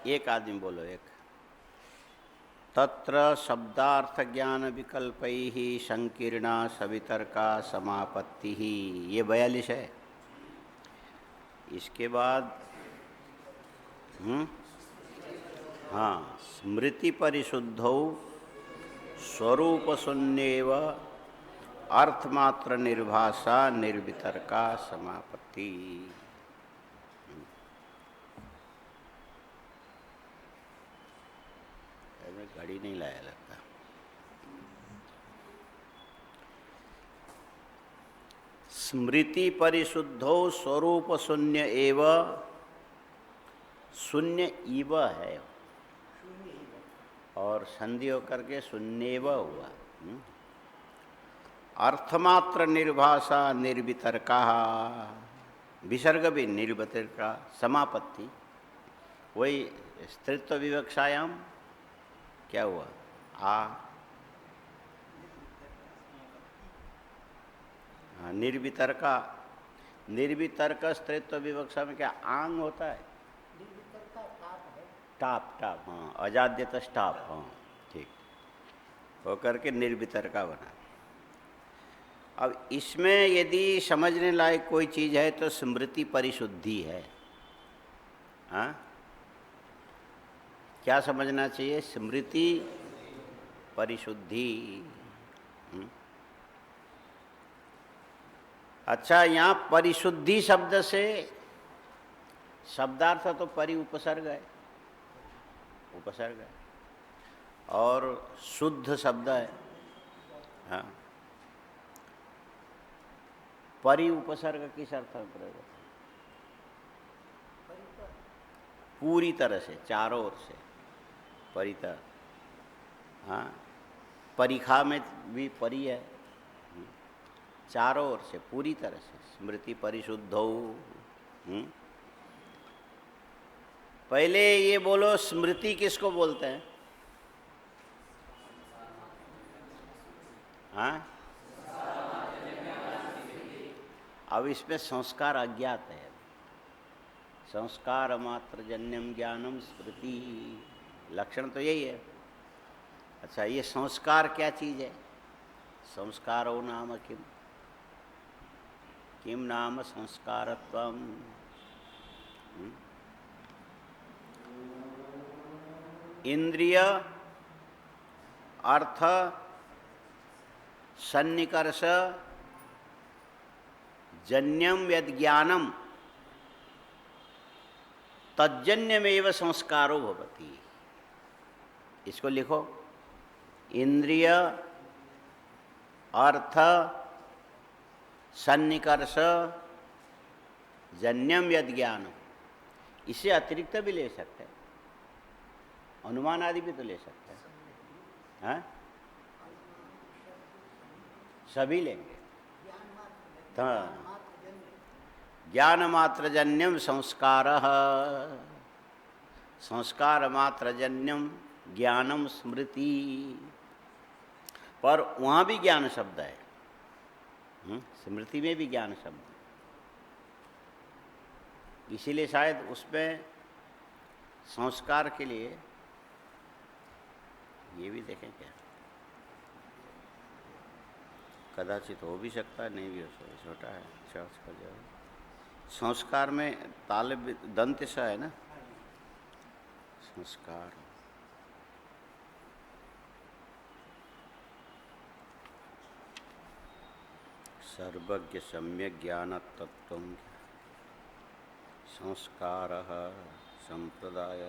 एक आदमी बोलो एक। तत्र शब्दार्थ ज्ञान विकल्पैः संकीर्णा सवितर्का समापत्ति ही, ये 42 है। इसके बाद हाँ, स्मृति परिशुद्धौ स्वरूप शून्येव अर्थमात्र निर्भाषा निर्वितर्का समापत्ति। घड़ी नहीं लाया लगता। स्मृति परिशुद्धो स्वरूप शून्य एव, शून्य इव है और संधि होकर के शून्येव हुआ। अर्थमात्र निर्भाषा निर्वितर्का, विसर्ग भी निर्वितर्का समापत्ति। वही स्त्रीत्व विवक्षायाम क्या हुआ? निर्वितर्का, निर्वितर्क स्त्रीत्व विवक्षा में क्या आंग होता है? टाप टाप, हाँ, अजाद्यत टाप, हाँ ठीक, होकर के निर्वितर्का बना। अब इसमें यदि समझने लायक कोई चीज़ है तो स्मृति परिशुद्धि है। हाँ, क्या समझना चाहिए? स्मृति परिशुद्धि। अच्छा, यहाँ परिशुद्धि शब्द से शब्दार्थ तो परि उपसर्ग है, उपसर्ग है, और शुद्ध शब्द है। हाँ, परि उपसर्ग किस अर्थ में प्रयोग होता है? पूरी तरह से, चारों ओर से, परितर। हाँ, परिखा में भी परि है, चारों ओर से, पूरी तरह से। स्मृति परिशुद्धौ। पहले ये बोलो, स्मृति किसको बोलते हैं? हाँ, अब इसमें संस्कार अज्ञात है। संस्कार मात्र जन्यम ज्ञानम स्मृति, लक्षण तो यही है। अच्छा, ये संस्कार क्या चीज़ है? संस्कारो नाम किम, किम नाम संस्कारत्वम। इंद्रिय अर्थ सन्निकर्ष जन्यम यद ज्ञानम तज्जन्यमेव संस्कारो भवति। इसको लिखो, इंद्रिय अर्थ सन्निकर्ष जन्यम यद ज्ञानम। इससे अतिरिक्त भी ले सकते हैं, अनुमान आदि भी तो ले सकते हैं। हाँ, सभी लेंगे। ज्ञान मात्र जन्यम संस्कार, संस्कार मात्र जन्यम ज्ञानम स्मृति। पर वहाँ भी ज्ञान शब्द है, स्मृति में भी ज्ञान शब्द है। इसीलिए शायद उसमें संस्कार के लिए ये भी देखें क्या, कदाचित हो भी सकता है, नहीं भी हो सकता, छोटा है चर्च का जो संस्कार में तालिब दंत सा है ना, संस्कार। सर्वज्ञ सम्यक ज्ञान तत्व संस्कार संप्रदाय।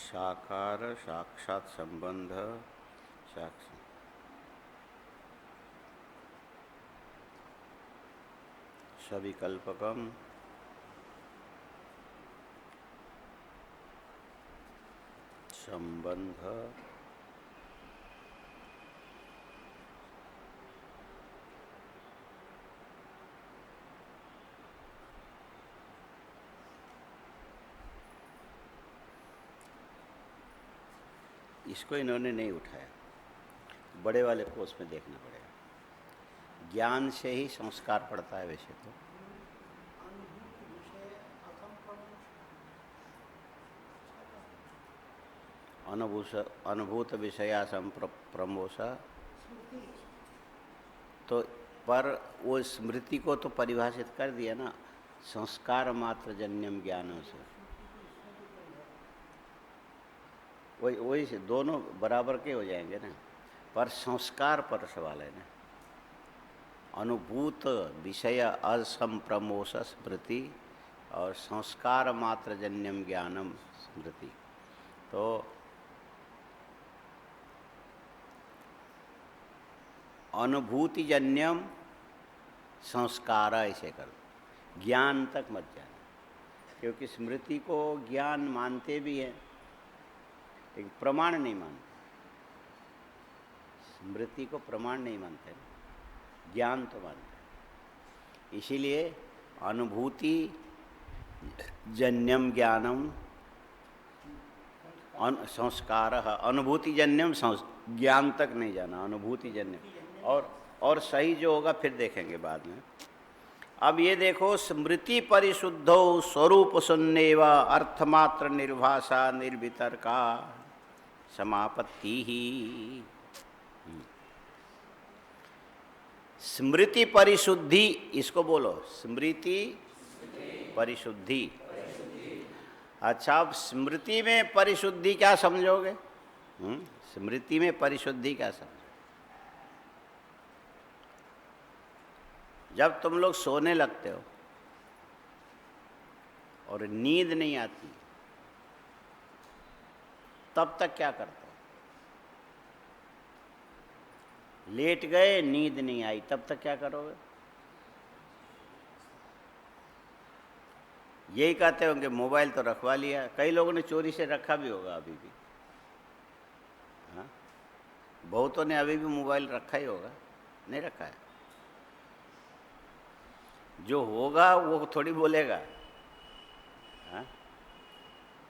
साकार साक्षात संबंध, सविकल्पकम संबंध, इसको इन्होंने नहीं उठाया, बड़े वाले कोष में देखना पड़ेगा। ज्ञान से ही संस्कार पड़ता है वैसे तो। अनुभूत विषया प्रमोश, तो पर वो स्मृति को तो परिभाषित कर दिया ना, संस्कार मात्र जन्यम ज्ञानों से। वही से दोनों बराबर के हो जाएंगे ना, पर संस्कार पर सवाल है ना। अनुभूत विषय असंप्रमोश स्मृति और संस्कार मात्र जन्यम ज्ञानम स्मृति। तो अनुभूति जन्यम संस्कार ऐसे कर, ज्ञान तक मत जाना, क्योंकि स्मृति को ज्ञान मानते भी हैं लेकिन प्रमाण नहीं मानते। स्मृति को प्रमाण नहीं मानते, ज्ञान तो मानते। इसीलिए अनुभूति जन्यम ज्ञानम संस्कार, अनुभूति जन्यम ज्ञान तक नहीं जाना, अनुभूति जन्यम। और सही जो होगा फिर देखेंगे बाद में। अब ये देखो, स्मृति परिशुद्धो स्वरूप शून्येव अर्थमात्र निर्भाषा निर्वितर्का समापत्ति ही। स्मृति परिशुद्धि, इसको बोलो, स्मृति परिशुद्धि। अच्छा, अब स्मृति में परिशुद्धि क्या समझोगे? स्मृति में परिशुद्धि क्या समझो? जब तुम लोग सोने लगते हो और नींद नहीं आती, तब तक क्या करते हो? लेट गए, नींद नहीं आई, तब तक क्या करोगे? यही कहते होंगे मोबाइल तो रखवा लिया। कई लोगों ने चोरी से रखा भी होगा अभी भी, हाँ, बहुतों ने अभी भी मोबाइल रखा ही होगा, नहीं रखा है। जो होगा वो थोड़ी बोलेगा। हाँ,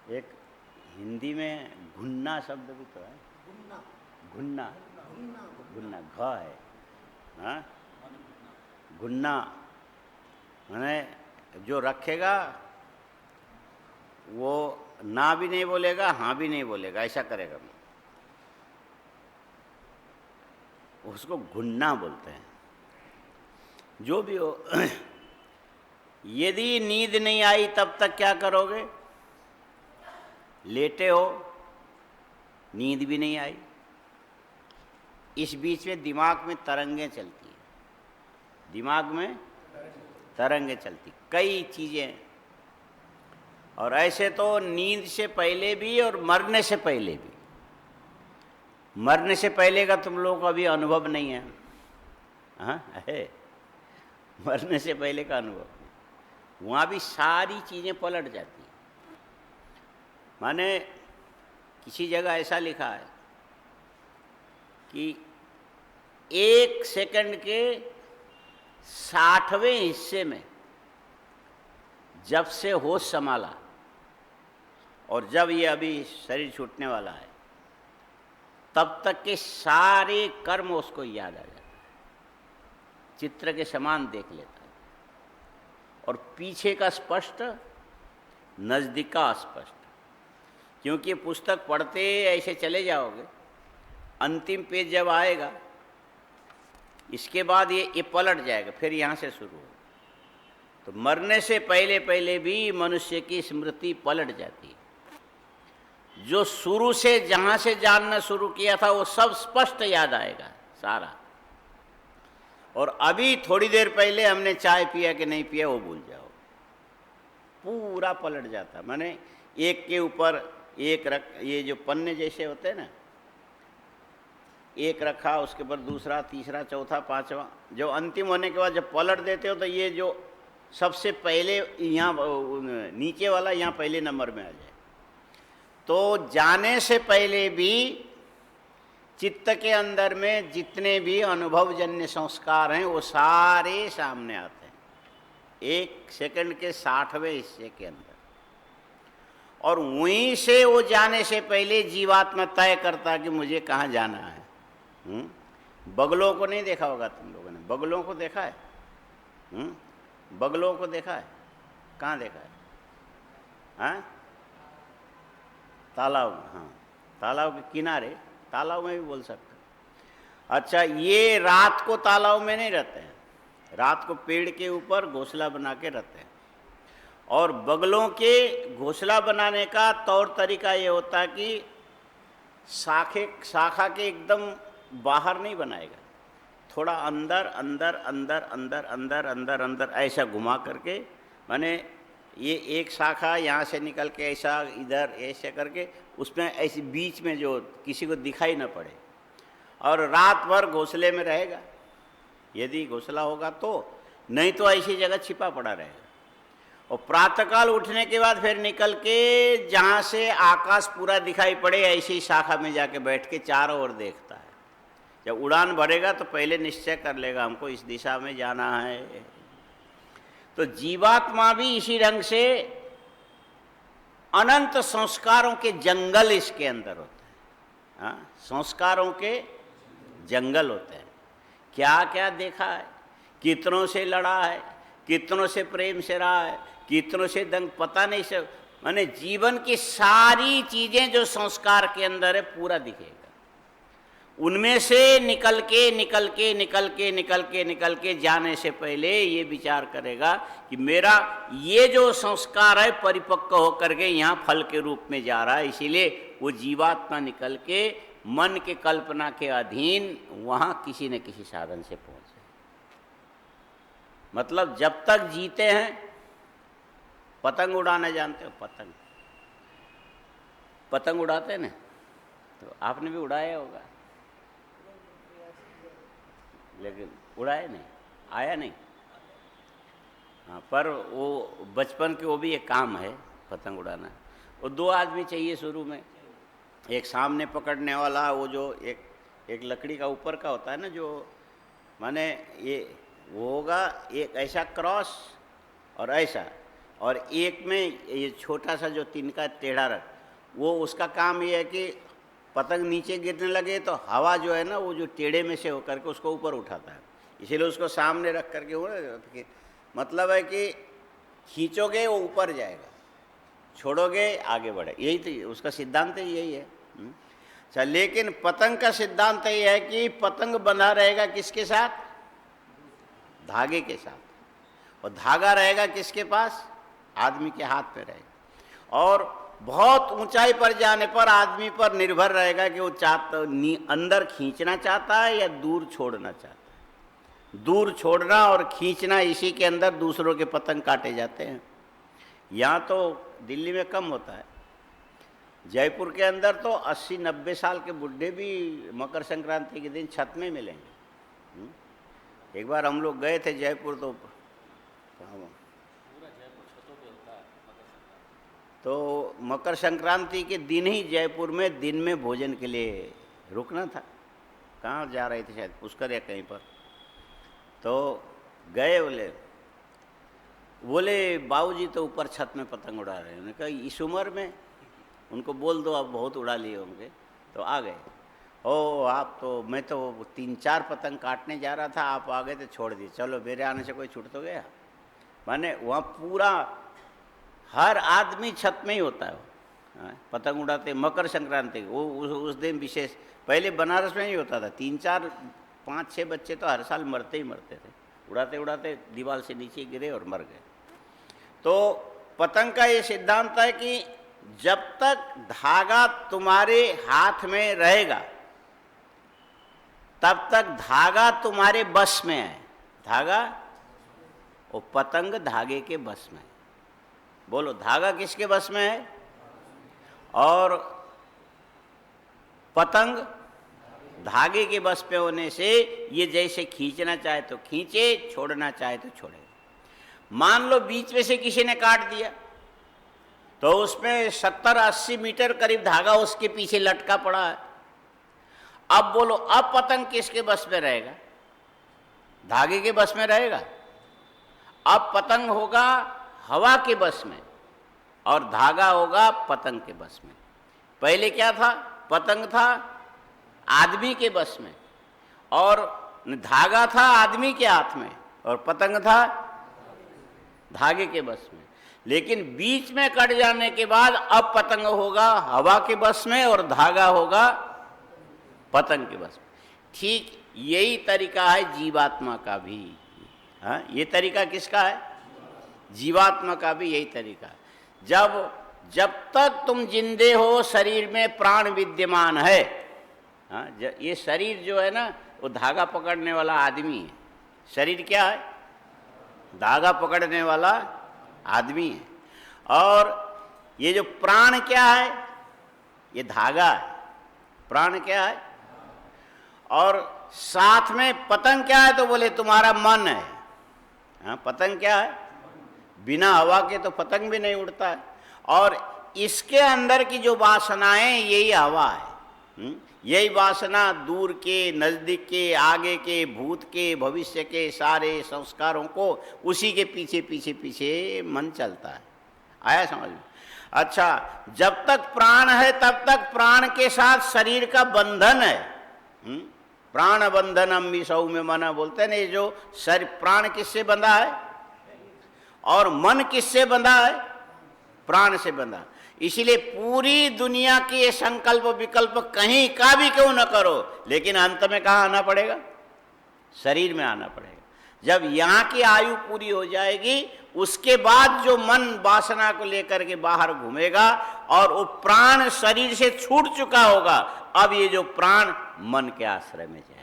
एक हिंदी में घुन्ना शब्द भी तो है, घुन्ना, घुन्ना घ है, हाँ, घुन्ना माने जो रखेगा वो ना भी नहीं बोलेगा, हाँ भी नहीं बोलेगा, ऐसा करेगा, उसको घुन्ना बोलते हैं। जो भी हो, यदि नींद नहीं आई तब तक क्या करोगे? लेटे हो, नींद भी नहीं आई, इस बीच में दिमाग में तरंगें चलती हैं, दिमाग में तरंगें चलती, कई चीज़ें। और ऐसे तो नींद से पहले भी और मरने से पहले भी। मरने से पहले का तुम लोगों को अभी अनुभव नहीं है, हाँ है, मरने से पहले का अनुभव, वहाँ भी सारी चीज़ें पलट जाती हैं। माने किसी जगह ऐसा लिखा है कि 1 सेकंड के 60वें हिस्से में जब से होश संभाला और जब ये अभी शरीर छूटने वाला है, तब तक के सारे कर्म उसको याद आ जाता है, चित्र के समान देख लेता है। और पीछे का स्पष्ट, नज़दीक का अस्पष्ट, क्योंकि पुस्तक पढ़ते ऐसे चले जाओगे, अंतिम पेज जब आएगा इसके बाद ये पलट जाएगा, फिर यहाँ से शुरू हो। तो मरने से पहले पहले भी मनुष्य की स्मृति पलट जाती है। जो शुरू से जहाँ से जानना शुरू किया था वो सब स्पष्ट याद आएगा सारा। और अभी थोड़ी देर पहले हमने चाय पिया कि नहीं पिया वो भूल जाओ, पूरा पलट जाता। माने एक के ऊपर एक रख, ये जो पन्ने जैसे होते हैं ना, एक रखा, उसके ऊपर दूसरा, तीसरा, चौथा, पांचवा, जो अंतिम होने के बाद जब पलट देते हो तो ये जो सबसे पहले यहाँ नीचे वाला यहाँ पहले नंबर में आ जाए। तो जाने से पहले भी चित्त के अंदर में जितने भी अनुभवजन्य संस्कार हैं वो सारे सामने आते हैं 1 सेकंड के 60वें हिस्से के अंदर। और वहीं से वो जाने से पहले जीवात्मा तय करता कि मुझे कहाँ जाना है। बगलों को नहीं देखा होगा तुम लोगों ने, बगलों को देखा है? बगलों को देखा है? कहाँ देखा है? हाँ, तालाब, हाँ तालाब के किनारे, तालाब में भी बोल सकते। अच्छा, ये रात को तालाब में नहीं रहते हैं, रात को पेड़ के ऊपर घोंसला बना के रहते हैं। और बगलों के घोंसला बनाने का तौर तरीका ये होता है कि शाखा के एकदम बाहर नहीं बनाएगा, थोड़ा अंदर अंदर अंदर अंदर अंदर अंदर अंदर ऐसा घुमा करके, माने ये एक शाखा यहाँ से निकल के ऐसा इधर ऐसे करके उसमें ऐसे बीच में जो किसी को दिखाई न पड़े, और रात भर घोंसले में रहेगा यदि घोंसला होगा तो, नहीं तो ऐसी जगह छिपा पड़ा रहेगा। और प्रातःकाल उठने के बाद फिर निकल के जहाँ से आकाश पूरा दिखाई पड़े ऐसी शाखा में जाके बैठ के चारों ओर देखता है। जब उड़ान भरेगा तो पहले निश्चय कर लेगा हमको इस दिशा में जाना है। तो जीवात्मा भी इसी ढंग से अनंत संस्कारों के जंगल इसके अंदर होते हैं। हाँ, संस्कारों के जंगल होते हैं। क्या क्या देखा है, कितनों से लड़ा है, कितनों से प्रेम से रहा है, कितनों से दंग पता नहीं से, माने जीवन की सारी चीजें जो संस्कार के अंदर है पूरा दिखेगा। उनमें से निकल के जाने से पहले ये विचार करेगा कि मेरा ये जो संस्कार है परिपक्व होकर के यहाँ फल के रूप में जा रहा है, इसीलिए वो जीवात्मा निकल के मन के कल्पना के अधीन वहाँ किसी न किसी साधन से पहुँचे। मतलब जब तक जीते हैं, पतंग उड़ाना जानते हो? पतंग उड़ाते हैं ना, तो आपने भी उड़ाया होगा, लेकिन उड़ाया नहीं, आया नहीं। हाँ, पर वो बचपन के वो भी एक काम है पतंग उड़ाना। वो दो आदमी चाहिए शुरू में, एक सामने पकड़ने वाला, वो जो एक लकड़ी का ऊपर का होता है ना, जो माने ये वो होगा एक ऐसा क्रॉस और ऐसा, और एक में ये छोटा सा जो तिनका टेढ़ा रख, वो उसका काम ये है कि पतंग नीचे गिरने लगे तो हवा जो है ना वो जो टेढ़े में से होकर के उसको ऊपर उठाता है, इसीलिए उसको सामने रख करके वो मतलब है कि खींचोगे वो ऊपर जाएगा, छोड़ोगे आगे बढ़े, यही तो उसका सिद्धांत यही है। अच्छा, लेकिन पतंग का सिद्धांत ये है कि पतंग बंधा रहेगा किसके साथ? धागे के साथ। और धागा रहेगा किसके पास? आदमी के हाथ पे रहेगा। और बहुत ऊंचाई पर जाने पर आदमी पर निर्भर रहेगा कि वो अंदर खींचना चाहता है या दूर छोड़ना चाहता है। दूर छोड़ना और खींचना, इसी के अंदर दूसरों के पतंग काटे जाते हैं। यहाँ तो दिल्ली में कम होता है, जयपुर के अंदर तो 80-90 साल के बुढ़े भी मकर संक्रांति के दिन छत में मिलेंगे। एक बार हम लोग गए थे जयपुर, तो मकर संक्रांति के दिन ही जयपुर में दिन में भोजन के लिए रुकना था। कहाँ जा रहे थे, शायद पुष्कर या कहीं पर, तो गए। बोले बाबूजी तो ऊपर छत में पतंग उड़ा रहे हैं। उन्होंने कहा इस उम्र में? उनको बोल दो, अब बहुत उड़ा लिए होंगे। तो आ गए। ओ आप तो, मैं तो 3-4 पतंग काटने जा रहा था, आप आ गए तो छोड़ दिए। चलो मेरे आने से कोई छूट तो गया। माने वहाँ पूरा हर आदमी छत में ही होता है, पतंग उड़ाते। मकर संक्रांति वो उस दिन विशेष, पहले बनारस में ही होता था। 3-4-5-6 बच्चे तो हर साल मरते ही मरते थे, उड़ाते उड़ाते दीवार से नीचे गिरे और मर गए। तो पतंग का ये सिद्धांत है कि जब तक धागा तुम्हारे हाथ में रहेगा तब तक धागा तुम्हारे बस में है। धागा और पतंग धागे के बस में है। बोलो, धागा किसके बस में है? और पतंग धागे के बस पे होने से ये जैसे खींचना चाहे तो खींचे, छोड़ना चाहे तो छोड़े। मान लो बीच में से किसी ने काट दिया तो उसमें 70-80 मीटर करीब धागा उसके पीछे लटका पड़ा है। अब बोलो, अब पतंग किसके बस में रहेगा? धागे के बस में रहेगा। अब पतंग होगा हवा के बस में, और धागा होगा पतंग के बस में। पहले क्या था? पतंग था आदमी के बस में, और धागा था आदमी के हाथ में, और पतंग था धागे के बस में। लेकिन बीच में कट जाने के बाद अब पतंग होगा हवा के बस में और धागा होगा पतंग के बस में। ठीक यही तरीका है जीवात्मा का भी। हाँ, ये तरीका किसका है? जीवात्मा का भी यही तरीका है। जब तक तुम जिंदे हो, शरीर में प्राण विद्यमान है। हाँ, ये शरीर जो है ना, वो धागा पकड़ने वाला आदमी है। शरीर क्या है? धागा पकड़ने वाला आदमी है। और ये जो प्राण क्या है? ये धागा है। प्राण क्या है? और साथ में पतंग क्या है? तो बोले तुम्हारा मन है। हाँ, पतंग क्या है? बिना हवा के तो पतंग भी नहीं उड़ता है। और इसके अंदर की जो वासनाएं, यही हवा है। यही वासना दूर के, नजदीक के, आगे के, भूत के, भविष्य के सारे संस्कारों को उसी के पीछे पीछे पीछे मन चलता है। आया समझ में? अच्छा, जब तक प्राण है तब तक प्राण के साथ शरीर का बंधन है। प्राण बंधनम विषौ में मना बोलते हैं ना। ये जो शरीर, प्राण किससे बंधा है और मन किससे बंधा है? प्राण से बंधा। इसलिए पूरी दुनिया के ये संकल्प विकल्प कहीं का भी क्यों न करो, लेकिन अंत में कहाँ आना पड़ेगा? शरीर में आना पड़ेगा। जब यहाँ की आयु पूरी हो जाएगी, उसके बाद जो मन वासना को लेकर के बाहर घूमेगा और वो प्राण शरीर से छूट चुका होगा, अब ये जो प्राण मन के आश्रय में जाएगा।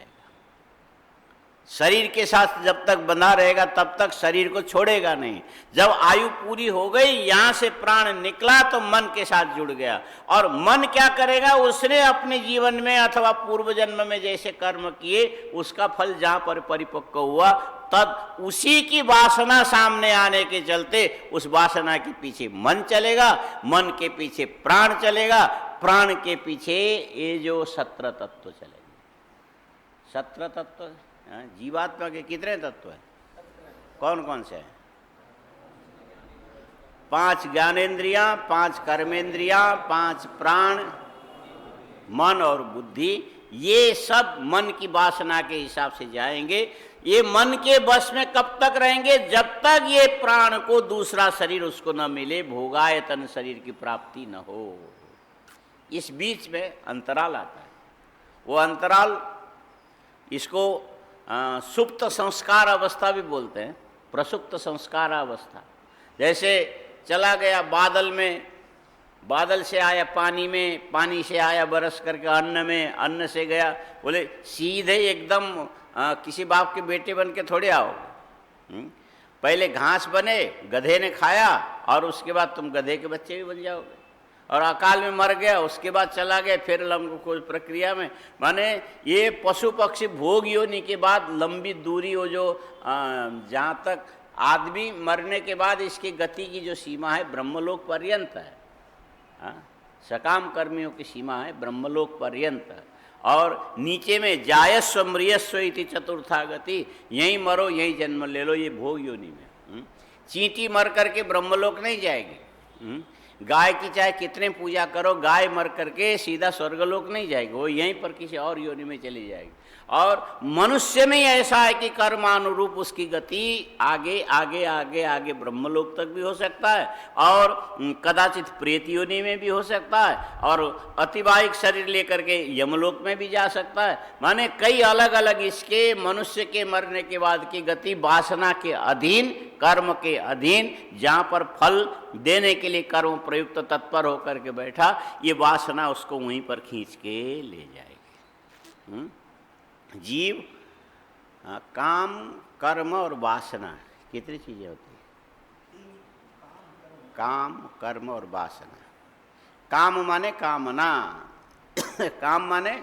शरीर के साथ जब तक बंधा रहेगा तब तक शरीर को छोड़ेगा नहीं। जब आयु पूरी हो गई, यहाँ से प्राण निकला तो मन के साथ जुड़ गया। और मन क्या करेगा? उसने अपने जीवन में अथवा पूर्व जन्म में जैसे कर्म किए, उसका फल जहाँ पर परिपक्व हुआ, तब उसी की वासना सामने आने के चलते उस वासना के पीछे मन चलेगा, मन के पीछे प्राण चलेगा, प्राण के पीछे ये जो 17 तत्व चलेंगे। 17 तत्व। जीवात्मा के कितने तत्व हैं? कौन कौन से हैं? 5 ज्ञानेन्द्रियां, 5 कर्मेंद्रियां, 5 प्राण, मन और बुद्धि। ये सब मन की वासना के हिसाब से जाएंगे। ये मन के बस में कब तक रहेंगे? जब तक ये प्राण को दूसरा शरीर उसको न मिले, भोगायतन शरीर की प्राप्ति न हो। इस बीच में अंतराल आता है। वो अंतराल, इसको सुप्त संस्कार अवस्था भी बोलते हैं, प्रसुप्त संस्कार अवस्था। जैसे चला गया बादल में, बादल से आया पानी में, पानी से आया बरस करके अन्न में, अन्न से गया, बोले सीधे एकदम किसी बाप के बेटे बन के थोड़े आओगे। पहले घास बने, गधे ने खाया, और उसके बाद तुम गधे के बच्चे भी बन जाओगे। और अकाल में मर गया, उसके बाद चला गया फिर कोई प्रक्रिया में। माने ये पशु पक्षी भोग योनि के बाद लंबी दूरी, हो जो जहाँ तक आदमी मरने के बाद इसकी गति की जो सीमा है ब्रह्मलोक पर्यंत है। सकाम कर्मियों की सीमा है ब्रह्मलोक पर्यंत। और नीचे में जायस्व मृयस्व इति चतुर्था गति, यहीं मरो यहीं जन्म ले लो, ये भोग योनि में। चींटी मर करके ब्रह्मलोक नहीं जाएगी। गाय की चाहे कितने पूजा करो, गाय मर करके सीधा स्वर्गलोक नहीं जाएगी, वो यहीं पर किसी और योनि में चली जाएगी। और मनुष्य में ऐसा है कि कर्मानुरूप उसकी गति आगे आगे आगे आगे ब्रह्मलोक तक भी हो सकता है, और कदाचित प्रेत योनि में भी हो सकता है, और अतिवाहिक शरीर लेकर के यमलोक में भी जा सकता है। माने कई अलग अलग इसके मनुष्य के मरने के बाद की गति वासना के अधीन, कर्म के अधीन, जहाँ पर फल देने के लिए कर्म प्रयुक्त तत्पर होकर के बैठा, ये वासना उसको वहीं पर खींच के ले जाएगी। जीव, काम, कर्म और वासना, कितनी चीजें होती हैं? काम, कर्म और वासना। काम माने कामना काम माने,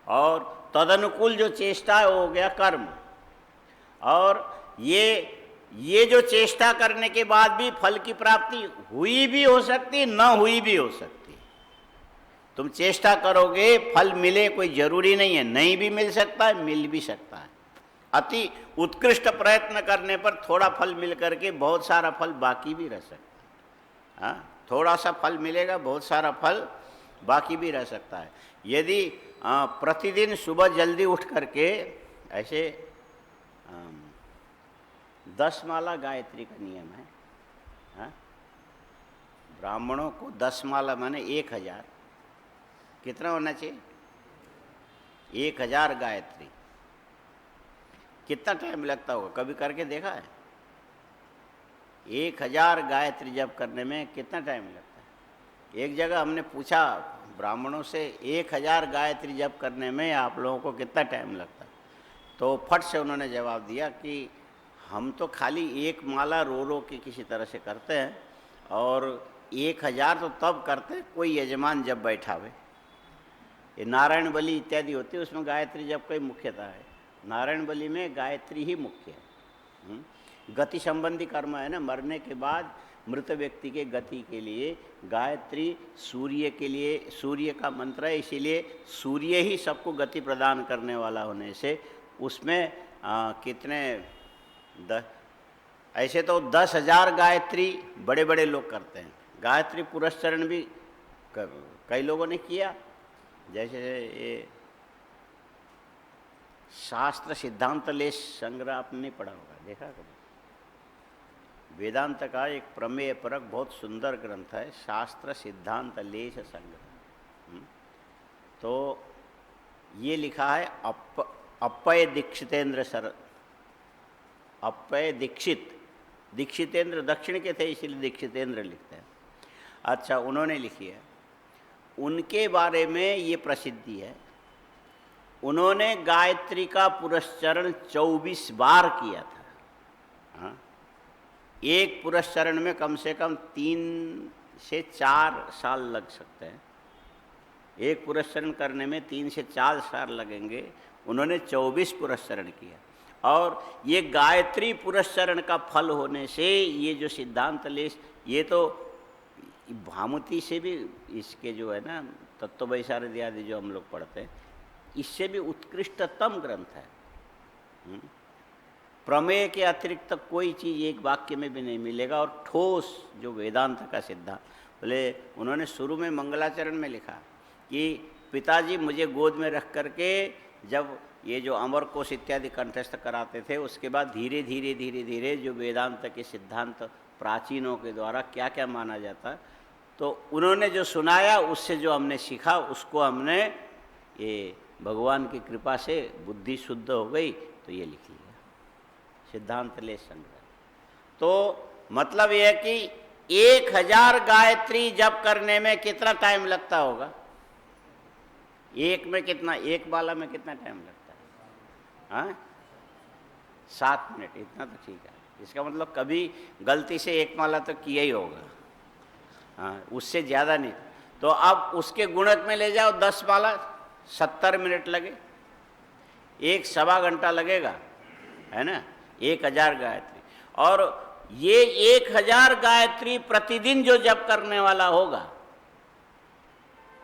और तदनुकूल जो चेष्टा है वो हो गया कर्म। और ये जो चेष्टा करने के बाद भी फल की प्राप्ति हुई भी हो सकती, न हुई भी हो सकती। तुम चेष्टा करोगे, फल मिले कोई जरूरी नहीं है, नहीं भी मिल सकता है, मिल भी सकता है। अति उत्कृष्ट प्रयत्न करने पर थोड़ा फल मिल करके बहुत सारा फल बाकी भी रह सकता है। हाँ, थोड़ा सा फल मिलेगा, बहुत सारा फल बाकी भी रह सकता है। यदि प्रतिदिन सुबह जल्दी उठ करके ऐसे 10 माला गायत्री का नियम है, हाँ? ब्राह्मणों को 10 माला माने 1000, कितना होना चाहिए? 1000 गायत्री। कितना टाइम लगता होगा, कभी करके देखा है? 1000 गायत्री जप करने में कितना टाइम लगता है? एक जगह हमने पूछा ब्राह्मणों से, 1000 गायत्री जप करने में आप लोगों को कितना टाइम लगता है? तो फट से उन्होंने जवाब दिया कि हम तो खाली एक माला रो रो के किसी तरह से करते हैं, और 1000 तो तब करते कोई यजमान जब बैठावे। ये नारायण बलि इत्यादि होती है, उसमें गायत्री जप का ही मुख्यता है। नारायण बलि में गायत्री ही मुख्य है। गति संबंधी कर्म है ना, मरने के बाद मृत व्यक्ति के गति के लिए गायत्री सूर्य के लिए, सूर्य का मंत्र है, इसीलिए सूर्य ही सबको गति प्रदान करने वाला होने से उसमें कितने ऐसे तो 10,000 गायत्री बड़े बड़े लोग करते हैं। गायत्री पुरस्चरण भी कई लोगों ने किया, जैसे ये शास्त्र सिद्धांत लेश संग्रह आपने नहीं पढ़ा होगा, देखा कभी? वेदांत का एक प्रमेय परक बहुत सुंदर ग्रंथ है, शास्त्र सिद्धांत लेश संग्रह। तो ये लिखा है अप्पय दीक्षितेंद्र सर, अप्पय दीक्षित, दीक्षितेंद्र दक्षिण के थे इसलिए दीक्षितेंद्र लिखते हैं। अच्छा, उन्होंने लिखी है, उनके बारे में ये प्रसिद्धि है, उन्होंने गायत्री का पुरस्चरण 24 बार किया था। हाँ? एक पुरस्चरण में कम से कम 3 से 4 साल लग सकते हैं। एक पुरस्चरण करने में 3 से 4 साल लगेंगे, उन्होंने 24 पुरस्चरण किया। और ये गायत्री पुरस्चरण का फल होने से ये जो सिद्धांत लेश, ये तो भामती से भी, इसके जो है ना तत्व वैशारद आदि जो हम लोग पढ़ते हैं, इससे भी उत्कृष्टतम ग्रंथ है। प्रमेय के अतिरिक्त कोई चीज़ एक वाक्य में भी नहीं मिलेगा, और ठोस जो वेदांत का सिद्धांत। बोले उन्होंने शुरू में मंगलाचरण में लिखा कि पिताजी मुझे गोद में रख करके जब ये जो अमर कोश इत्यादि कंठस्थ कराते थे, उसके बाद धीरे धीरे धीरे धीरे जो वेदांत के सिद्धांत प्राचीनों के द्वारा क्या क्या माना जाता, तो उन्होंने जो सुनाया उससे जो हमने सीखा, उसको हमने ये भगवान की कृपा से बुद्धि शुद्ध हो गई, तो ये लिख लिया सिद्धांत लेश संग्रह। तो मतलब यह है कि 1000 गायत्री जप करने में कितना टाइम लगता होगा? एक में कितना, एक माला में कितना टाइम लगता है? हाँ, 7 मिनट, इतना तो ठीक है। इसका मतलब कभी गलती से एक माला तो किया ही होगा, हाँ, उससे ज़्यादा नहीं। तो अब उसके गुणक में ले जाओ 10 माला, 70 मिनट लगे, 1-1.25 घंटा लगेगा, है ना? 1000 गायत्री। और ये 1000 गायत्री प्रतिदिन जो जप करने वाला होगा,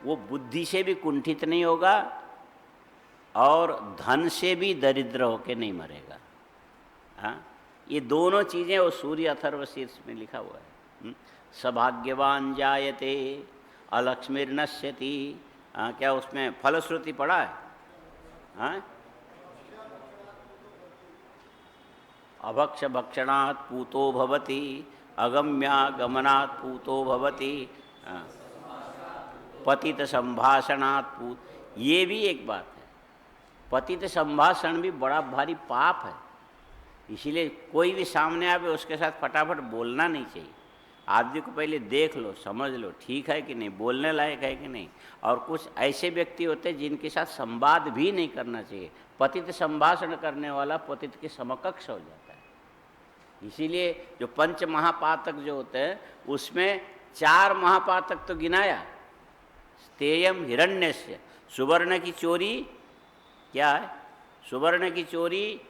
वो बुद्धि से भी कुंठित नहीं होगा और धन से भी दरिद्र होके नहीं मरेगा। हाँ, ये दोनों चीज़ें वो सूर्य अथर्वशीर्ष में लिखा हुआ है। सभाग्यवान जायते अलक्ष्मीर्नश्यति। हाँ, क्या उसमें फलश्रुति पढ़ा है? हाँ, अभक्ष भक्षणात् पूतो भवति, अगम्यागमनात् पूतो भवति, पतित संभाषणात् पूत। ये भी एक बात है, पतित संभाषण भी बड़ा भारी पाप है, इसीलिए कोई भी सामने आवे उसके साथ फटाफट बोलना नहीं चाहिए। आदमी को पहले देख लो, समझ लो ठीक है कि नहीं, बोलने लायक है कि नहीं। और कुछ ऐसे व्यक्ति होते हैं जिनके साथ संवाद भी नहीं करना चाहिए। पतित संभाषण करने वाला पतित के समकक्ष हो जाता है। इसीलिए जो पंच महापातक जो होते हैं उसमें 4 महापातक तो गिनाया। स्तेयम हिरण्यस्य, सुवर्ण की चोरी क्या है? सुवर्ण की चोरी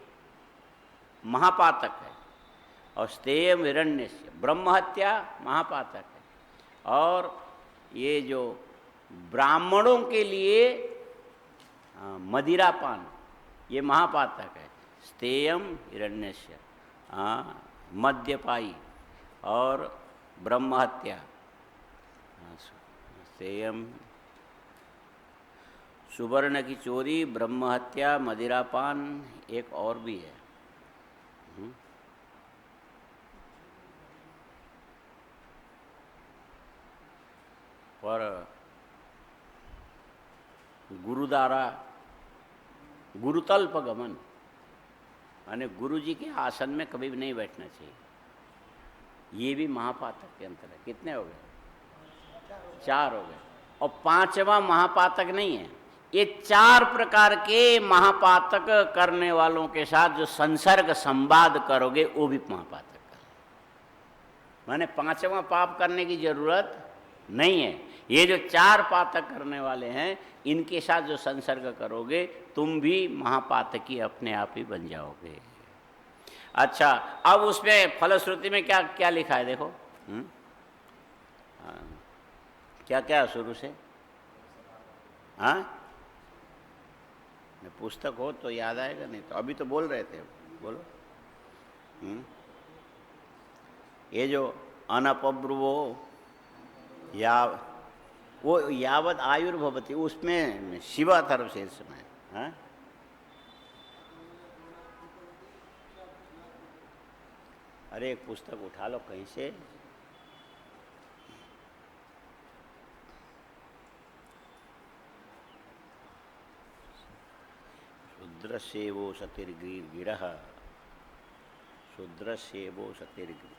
महापातक है, और स्तेयम हिरण्यस्य ब्रह्महत्या महापातक है। और ये जो ब्राह्मणों के लिए मदिरापान ये महापातक है। स्तेयम हिरण्यस्य, मद्यपाई और ब्रह्महत्या सेयम। सुवर्ण की चोरी, ब्रह्म हत्या, मदिरापान, एक और भी है। और गुरुद्वारा, गुरुतल्प गमन, माने गुरु जी के आसन में कभी भी नहीं बैठना चाहिए। ये भी महापातक के अंतर है। कितने हो गए? 4 हो गए। और 5वां महापातक नहीं है। ये 4 प्रकार के महापातक करने वालों के साथ जो संसर्ग संवाद करोगे वो भी महापातक कर। माने 5वां पाप करने की जरूरत नहीं है। ये जो 4 पातक करने वाले हैं इनके साथ जो संसर्ग करोगे तुम भी महापातकी अपने आप ही बन जाओगे। अच्छा, अब उसमें फलश्रुति में क्या क्या लिखा है देखो। क्या क्या शुरू से? हाँ, पुस्तक हो तो याद आएगा, नहीं तो अभी तो बोल रहे थे। बोलो। ये जो अनपब्रुवो या वो यावद आयुर्भवती, उसमें शिवाथर्व शेष में। हाँ, अरे एक पुस्तक उठा लो कहीं से। शूद्रस्येवो सतिर्गिरः, शूद्रस्येवो सतिर्गिरः।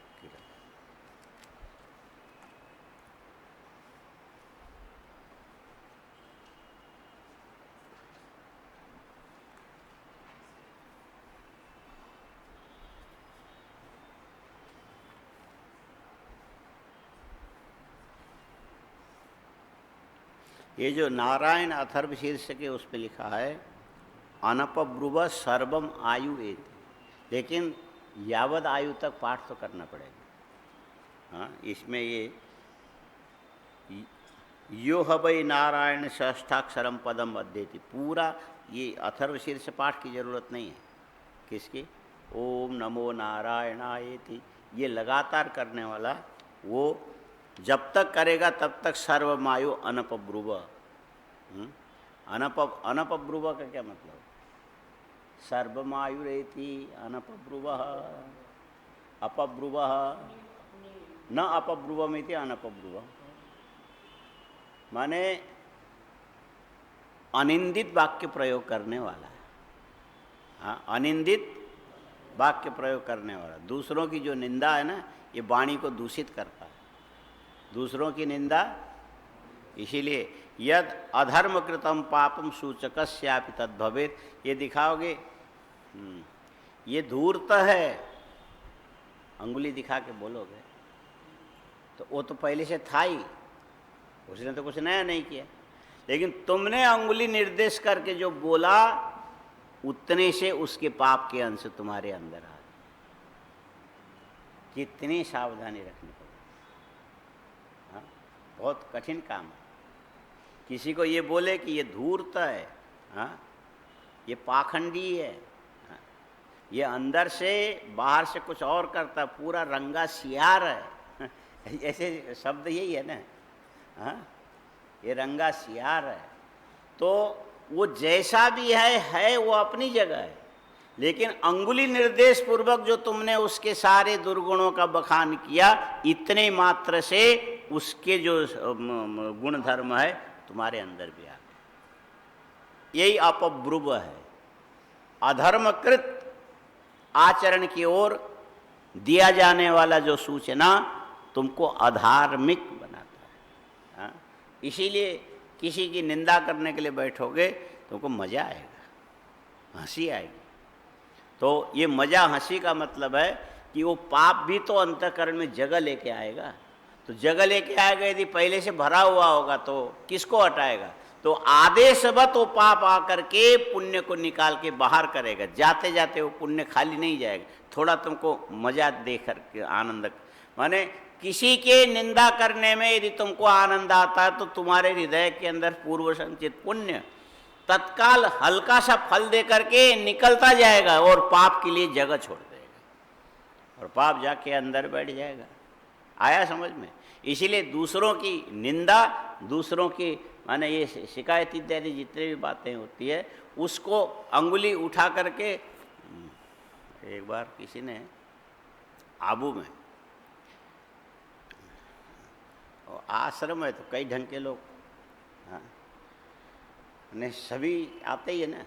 ये जो नारायण अथर्व शीर्ष के उस पर लिखा है अनपब्रुव सर्वम आयु एति, लेकिन यावद आयु तक पाठ तो करना पड़ेगा। हाँ, इसमें ये यो हवै नारायण षष्ठाक्षरम पदम अध्येति, पूरा ये अथर्व शीर्ष पाठ की जरूरत नहीं है। किसकी? ओम नमो नारायणायेति, ये लगातार करने वाला वो जब तक करेगा तब तक सर्वमायु अनपब्रुव। अनपब्रुव का क्या मतलब? सर्वमायुरेति अनपब्रुव, अपब्रुव न अपब्रुवमिति अनपब्रुव, माने अनिंदित वाक्य प्रयोग करने वाला है। हाँ, अनिंदित वाक्य प्रयोग करने वाला। दूसरों की जो निंदा है ना, ये वाणी को दूषित करता है, दूसरों की निंदा। इसीलिए यद अधर्म कृतम पापम सूचकस्यापि तद्भवेत्, ये दिखाओगे। ये धूर्त है, अंगुली दिखा के बोलोगे तो वो तो पहले से था ही, उसने तो कुछ नया नहीं किया। लेकिन तुमने अंगुली निर्देश करके जो बोला उतने से उसके पाप के अंश तुम्हारे अंदर आ गए। कितनी सावधानी रखनी पड़ेगी। हाँ, बहुत कठिन काम है। किसी को ये बोले कि ये धूर्त है, हाँ, ये पाखंडी है, हाँ, ये अंदर से बाहर से कुछ और करता, पूरा रंगा सियार है, ऐसे शब्द यही है ना। हाँ, ये रंगा सियार है। तो वो जैसा भी है वो अपनी जगह है, लेकिन अंगुली निर्देश पूर्वक जो तुमने उसके सारे दुर्गुणों का बखान किया, इतने मात्र से उसके जो गुण धर्म है तुम्हारे अंदर भी आ गए। यही अपब्रुव है। अधर्मकृत आचरण की ओर दिया जाने वाला जो सूचना तुमको अधार्मिक बनाता है। हाँ? इसीलिए किसी की निंदा करने के लिए बैठोगे तुमको मजा आएगा, हंसी आएगी। तो ये मजा हंसी का मतलब है कि वो पाप भी तो अंतःकरण में जगह लेके आएगा। तो जगह लेके आएगा, यदि पहले से भरा हुआ होगा तो किसको हटाएगा? तो आदेशवत वो पाप आकर के पुण्य को निकाल के बाहर करेगा। जाते जाते वो पुण्य खाली नहीं जाएगा, थोड़ा तुमको मजा दे करके आनंद। माने किसी के निंदा करने में यदि तुमको आनंद आता है तो तुम्हारे हृदय के अंदर पूर्व संचित पुण्य तत्काल हल्का सा फल दे करके निकलता जाएगा और पाप के लिए जगह छोड़ देगा और पाप जाके अंदर बैठ जाएगा। आया समझ में? इसीलिए दूसरों की निंदा, दूसरों की माने ये शिकायत इत्यादि जितने भी बातें होती है उसको अंगुली उठा करके, एक बार किसी ने आबू में, और आश्रम है तो कई ढंग के लोग, हाँ, ने सभी आते ही है ना,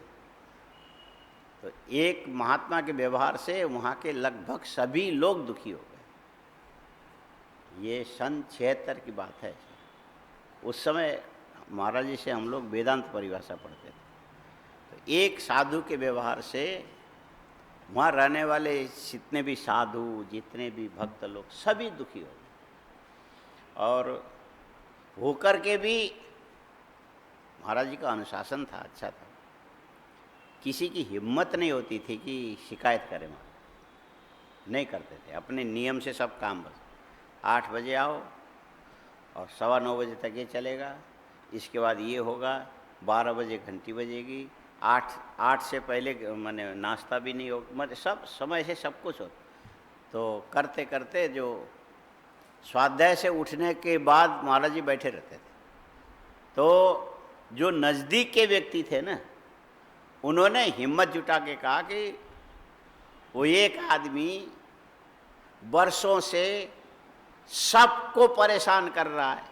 तो एक महात्मा के व्यवहार से वहाँ के लगभग सभी लोग दुखी हो गए। ये सन 76 की बात है। उस समय महाराज जी से हम लोग वेदांत परिभाषा पढ़ते थे, तो एक साधु के व्यवहार से वहाँ रहने वाले जितने भी साधु, जितने भी भक्त लोग सभी दुखी हो गए। और होकर के भी महाराज जी का अनुशासन था, अच्छा था, किसी की हिम्मत नहीं होती थी कि शिकायत करें, वहाँ नहीं करते थे, अपने नियम से सब काम। बस 8 बजे आओ और 9:15 बजे तक ये चलेगा, इसके बाद ये होगा, 12 बजे घंटी बजेगी, 8 से पहले माने नाश्ता भी नहीं हो, मतलब सब समय से सब कुछ हो। तो करते करते जो स्वाध्याय से उठने के बाद महाराज जी बैठे रहते थे, तो जो नज़दीक के व्यक्ति थे ना, उन्होंने हिम्मत जुटा के कहा कि वो एक आदमी वर्षों से सबको परेशान कर रहा है,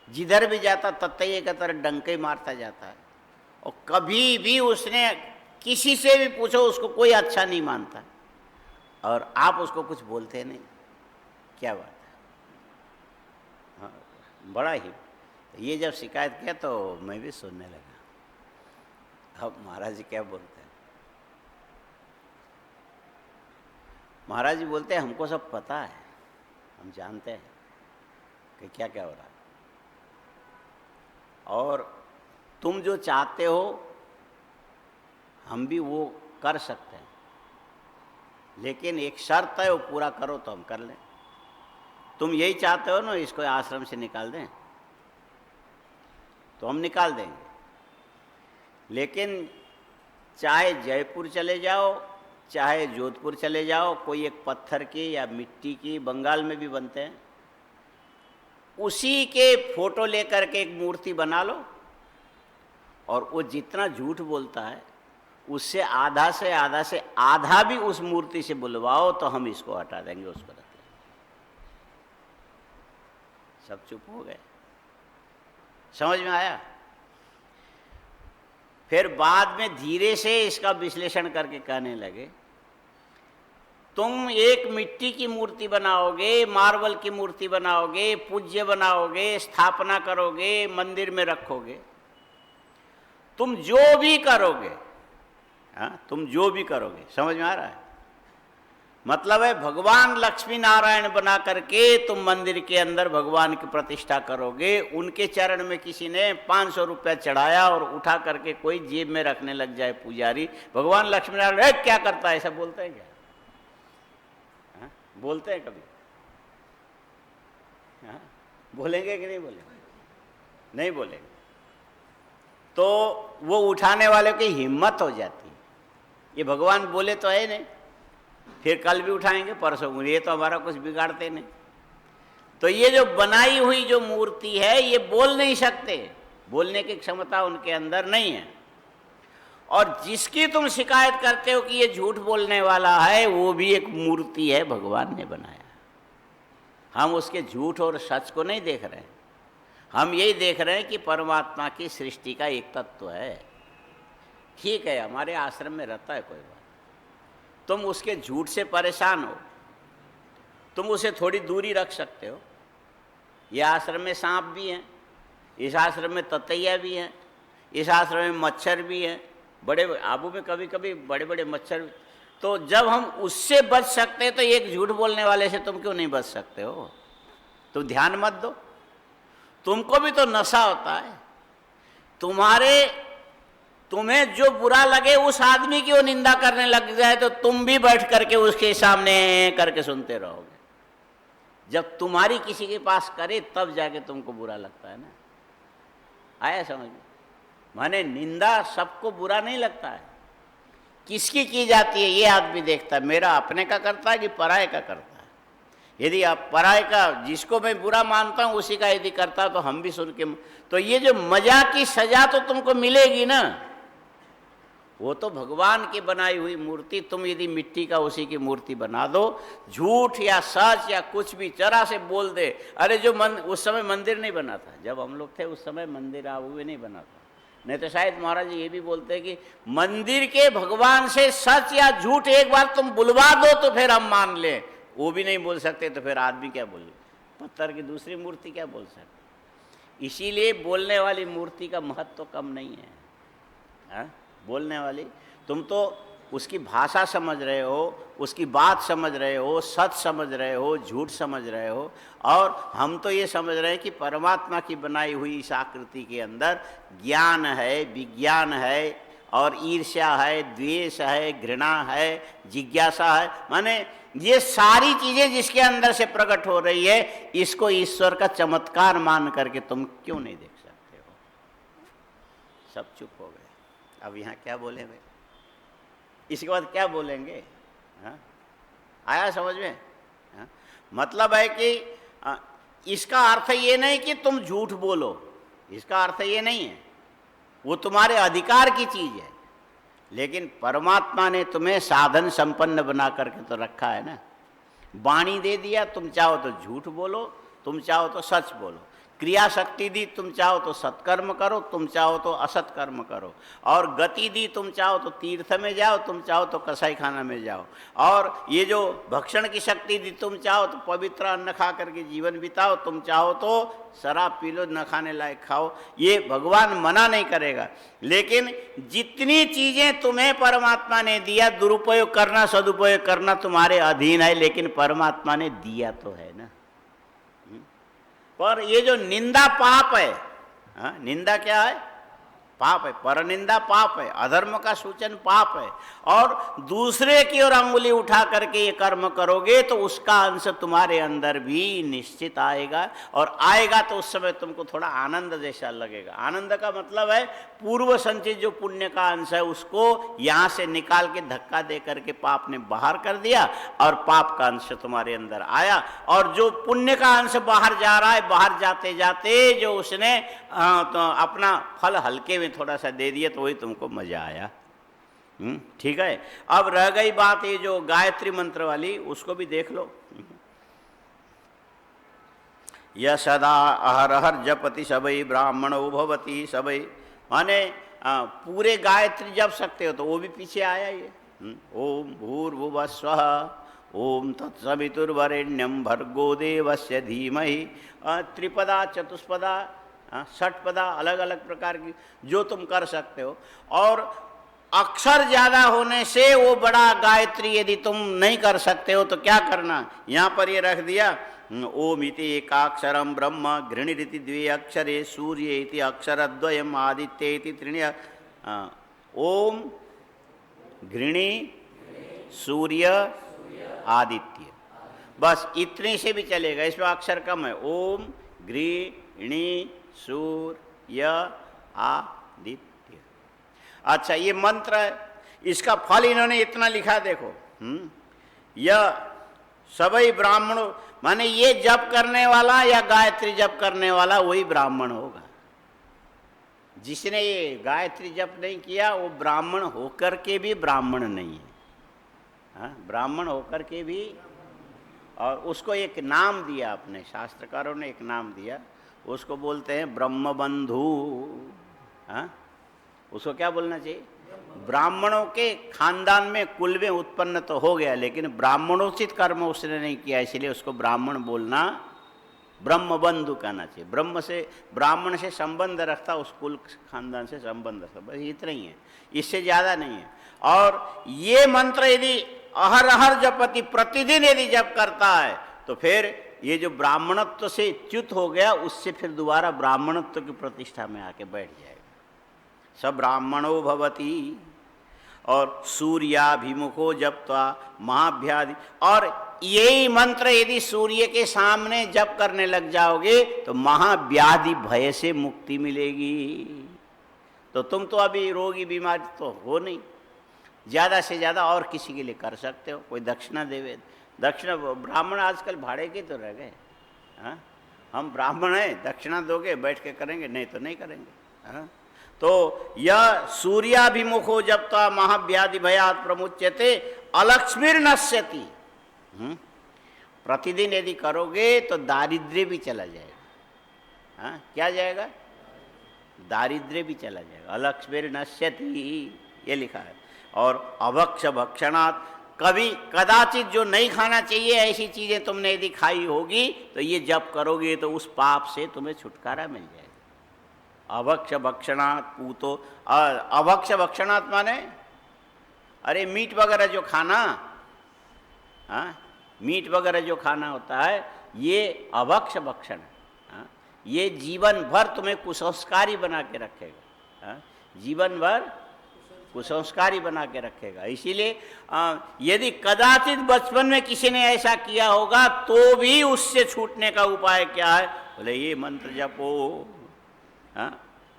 जिधर भी जाता तत्तैये का तरह डंके मारता जाता है, और कभी भी उसने किसी से भी पूछो उसको कोई अच्छा नहीं मानता, और आप उसको कुछ बोलते नहीं, क्या बात है। हाँ, बड़ा ही ये जब शिकायत किया तो मैं भी सुनने लगा। अब महाराज जी क्या बोलते हैं, महाराज जी बोलते हैं हमको सब पता है, हम जानते हैं कि क्या क्या हो रहा है, और तुम जो चाहते हो हम भी वो कर सकते हैं, लेकिन एक शर्त है, वो पूरा करो तो हम कर लें। तुम यही चाहते हो ना इसको आश्रम से निकाल दें, तो हम निकाल देंगे, लेकिन चाहे जयपुर चले जाओ, चाहे जोधपुर चले जाओ, कोई एक पत्थर की या मिट्टी की, बंगाल में भी बनते हैं, उसी के फोटो लेकर के एक मूर्ति बना लो, और वो जितना झूठ बोलता है उससे आधा से आधा भी उस मूर्ति से बुलवाओ, तो हम इसको हटा देंगे, उसको रख लेंगे। सब चुप हो गए, समझ में आया। फिर बाद में धीरे से इसका विश्लेषण करके कहने लगे, तुम एक मिट्टी की मूर्ति बनाओगे, मार्बल की मूर्ति बनाओगे, पूज्य बनाओगे, स्थापना करोगे, मंदिर में रखोगे, तुम जो भी करोगे, हाँ, तुम जो भी करोगे, समझ में आ रहा है, मतलब है भगवान लक्ष्मी नारायण बना करके तुम मंदिर के अंदर भगवान की प्रतिष्ठा करोगे, उनके चरण में किसी ने 500 रुपया चढ़ाया और उठा करके कोई जेब में रखने लग जाए पुजारी, भगवान लक्ष्मी नारायण क्या करता है, ऐसा बोलते हैं क्या? हाँ? बोलते हैं कभी? हाँ? बोलेंगे कि नहीं बोलेंगे? नहीं बोलेंगे। तो वो उठाने वाले की हिम्मत हो जाती है, ये भगवान बोले तो है नहीं, फिर कल भी उठाएंगे, परसों, ये तो हमारा कुछ बिगाड़ते नहीं। तो ये जो बनाई हुई जो मूर्ति है ये बोल नहीं सकते, बोलने की क्षमता उनके अंदर नहीं है, और जिसकी तुम शिकायत करते हो कि ये झूठ बोलने वाला है, वो भी एक मूर्ति है, भगवान ने बनाया। हम उसके झूठ और सच को नहीं देख रहे हैं, हम यही देख रहे हैं कि परमात्मा की सृष्टि का एक तत्व है। ठीक है, हमारे आश्रम में रहता है कोई बात, तुम उसके झूठ से परेशान हो, तुम उसे थोड़ी दूरी रख सकते हो। ये आश्रम में सांप भी हैं, इस आश्रम में ततैया भी हैं, इस आश्रम में मच्छर भी हैं, बड़े आबू में कभी कभी बड़े बड़े मच्छर। तो जब हम उससे बच सकते हैं तो एक झूठ बोलने वाले से तुम क्यों नहीं बच सकते हो? तुम ध्यान मत दो, तुमको भी तो नशा होता है, तुम्हें जो बुरा लगे उस आदमी की वो निंदा करने लग जाए तो तुम भी बैठ करके उसके सामने करके सुनते रहोगे। जब तुम्हारी किसी के पास करे तब जाके तुमको बुरा लगता है ना। आया समझ में? माने निंदा सबको बुरा नहीं लगता है, किसकी की जाती है ये आदमी देखता है, मेरा अपने का करता है कि पराये का करता है। यदि आप पराय का, जिसको मैं बुरा मानता हूं उसी का यदि करता तो हम भी सुन के, तो ये जो मजा की सजा तो तुमको मिलेगी ना। वो तो भगवान की बनाई हुई मूर्ति, तुम यदि मिट्टी का उसी की मूर्ति बना दो, झूठ या सच या कुछ भी जरा से बोल दे, अरे जो उस समय मंदिर नहीं बना था, जब हम लोग थे उस समय मंदिर हुए नहीं बना था, नहीं तो शायद महाराज जी ये भी बोलते हैं कि मंदिर के भगवान से सच या झूठ एक बार तुम बुलवा दो तो फिर हम मान लें। वो भी नहीं बोल सकते तो फिर आदमी क्या बोले, पत्थर की दूसरी मूर्ति क्या बोल सकते। इसीलिए बोलने वाली मूर्ति का महत्व तो कम नहीं है, हा? बोलने वाली, तुम तो उसकी भाषा समझ रहे हो, उसकी बात समझ रहे हो, सच समझ रहे हो, झूठ समझ रहे हो, और हम तो ये समझ रहे हैं कि परमात्मा की बनाई हुई इस आकृति के अंदर ज्ञान है, विज्ञान है, और ईर्ष्या है, द्वेष है, घृणा है, जिज्ञासा है, माने ये सारी चीजें जिसके अंदर से प्रकट हो रही है, इसको ईश्वर का चमत्कार मान करके तुम क्यों नहीं देख सकते हो। सब चुप हो गए। अब यहाँ क्या बोलेंगे, इसके बाद क्या बोलेंगे, हाँ? आया समझ में, हाँ? मतलब है कि इसका अर्थ ये नहीं कि तुम झूठ बोलो, इसका अर्थ ये नहीं है, वो तुम्हारे अधिकार की चीज है, लेकिन परमात्मा ने तुम्हें साधन संपन्न बना करके तो रखा है ना। वाणी दे दिया, तुम चाहो तो झूठ बोलो, तुम चाहो तो सच बोलो, क्रिया शक्ति दी, तुम चाहो तो सत्कर्म करो, तुम चाहो तो असत कर्म करो, और गति दी, तुम चाहो तो तीर्थ में जाओ, तुम चाहो तो कसाई खाना में जाओ, और ये जो भक्षण की शक्ति दी, तुम चाहो तो पवित्र अन्न खा करके जीवन बिताओ, तुम चाहो तो शराब पी लो, न खाने लायक खाओ, ये भगवान मना नहीं करेगा। लेकिन जितनी चीजें तुम्हें परमात्मा ने दिया, दुरुपयोग करना सदुपयोग करना तुम्हारे अधीन है, लेकिन परमात्मा ने दिया तो है ना। पर ये जो निंदा पाप है, हाँ, निंदा क्या है, पाप है, परनिंदा पाप है, अधर्म का सूचन पाप है, और दूसरे की ओर अंगुली उठा करके ये कर्म करोगे तो उसका अंश तुम्हारे अंदर भी निश्चित आएगा, और आएगा तो उस समय तुमको थोड़ा आनंद जैसा लगेगा। आनंद का मतलब है पूर्व संचित जो पुण्य का अंश है उसको यहाँ से निकाल के धक्का दे करके पाप ने बाहर कर दिया, और पाप का अंश तुम्हारे अंदर आया, और जो पुण्य का अंश बाहर जा रहा है, बाहर जाते जाते जो उसने तो अपना फल हल्के में थोड़ा सा दे दिया, तो वही तुमको मजा आया। ठीक है। अब रह गई बात ये जो गायत्री मंत्र वाली, उसको भी देख लो। यह सदा अहरहर जपति सबई ब्राह्मणो भवति सबई, माने पूरे गायत्री जप सकते हो, तो वो भी पीछे आया ये। ओम भूर्भुवः स्वः ओम तत्सवितुर्वरेण्यं भर्गो देवस्य धीमहि, त्रिपदा चतुष्पदा षटपदा अलग अलग प्रकार की जो तुम कर सकते हो। और अक्षर ज्यादा होने से वो बड़ा गायत्री यदि तुम नहीं कर सकते हो तो क्या करना, यहाँ पर ये रख दिया, ओम इति एकाक्षरम ब्रह्म घृणिरिति द्वे अक्षरे सूर्य इति अक्षरद्वयम् आदित्य इति त्रीणि, ओम घृणि सूर्य आदित्य, बस इतने से भी चलेगा, इसमें अक्षर कम है। ओम घृणि सूर्य आदित्य। अच्छा, ये मंत्र है, इसका फल इन्होंने इतना लिखा देखो, यह सबई ब्राह्मणों, माने ये जप करने वाला या गायत्री जप करने वाला वही ब्राह्मण होगा। जिसने ये गायत्री जप नहीं किया वो ब्राह्मण होकर के भी ब्राह्मण नहीं है, हाँ, ब्राह्मण होकर के भी। और उसको एक नाम दिया अपने शास्त्रकारों ने, एक नाम दिया, उसको बोलते हैं ब्रह्मबंधु। हाँ, उसको क्या बोलना चाहिए, ब्राह्मणों के खानदान में कुल में उत्पन्न तो हो गया, लेकिन ब्राह्मणोचित कर्म उसने नहीं किया, इसलिए उसको ब्राह्मण बोलना, ब्रह्मबंधु कहना चाहिए। ब्रह्म से, ब्राह्मण से संबंध रखता, उस कुल खानदान से संबंध रखता, बस इतना ही है, इससे ज़्यादा नहीं है। और ये मंत्र यदि अहरहर जपति, प्रतिदिन यदि जप करता है, तो फिर ये जो ब्राह्मणत्व से च्युत हो गया, उससे फिर दोबारा ब्राह्मणत्व की प्रतिष्ठा में आके बैठ जाएगा। सब ब्राह्मणो भवति, और सूर्याभिमुखो जप्त्वा महाभ्यादि, और यही मंत्र यदि सूर्य के सामने जप करने लग जाओगे तो महाव्याधि भय से मुक्ति मिलेगी। तो तुम तो अभी रोगी बीमार तो हो नहीं, ज़्यादा से ज़्यादा और किसी के लिए कर सकते हो, कोई दक्षिणा देवे दक्षिणा ब्राह्मण आजकल भाड़े के तो रह गए। हाँ, हम ब्राह्मण हैं, दक्षिणा दोगे बैठ के करेंगे, नहीं तो नहीं करेंगे। हाँ, तो यह सूर्याभिमुखो जप्ता महाव्याधि भयात प्रमुच्यते अलक्ष्मीर नश्यति। प्रतिदिन यदि करोगे तो दारिद्र्य भी चला जाएगा। हाँ, क्या जाएगा? दारिद्र्य भी चला जाएगा। अलक्ष्मीर नश्यति ये लिखा है। और अभक्ष भक्षणात्, कभी कदाचित जो नहीं खाना चाहिए ऐसी चीज़ें तुमने यदि खाई होगी तो ये जब करोगे तो उस पाप से तुम्हें छुटकारा मिल जाएगा। अभक्ष भक्षणात् पूतो, अभक्ष भक्षणात् माने अरे मीट वगैरह जो खाना, हाँ, मीट वगैरह जो खाना होता है ये अभक्ष भक्षण। हाँ, ये जीवन भर तुम्हें कुसंस्कारी बना के रखेगा। हाँ, जीवन भर कुसंस्कारी बना के रखेगा। इसीलिए यदि कदाचित बचपन में किसी ने ऐसा किया होगा तो भी उससे छूटने का उपाय क्या है? बोले ये मंत्र जपो।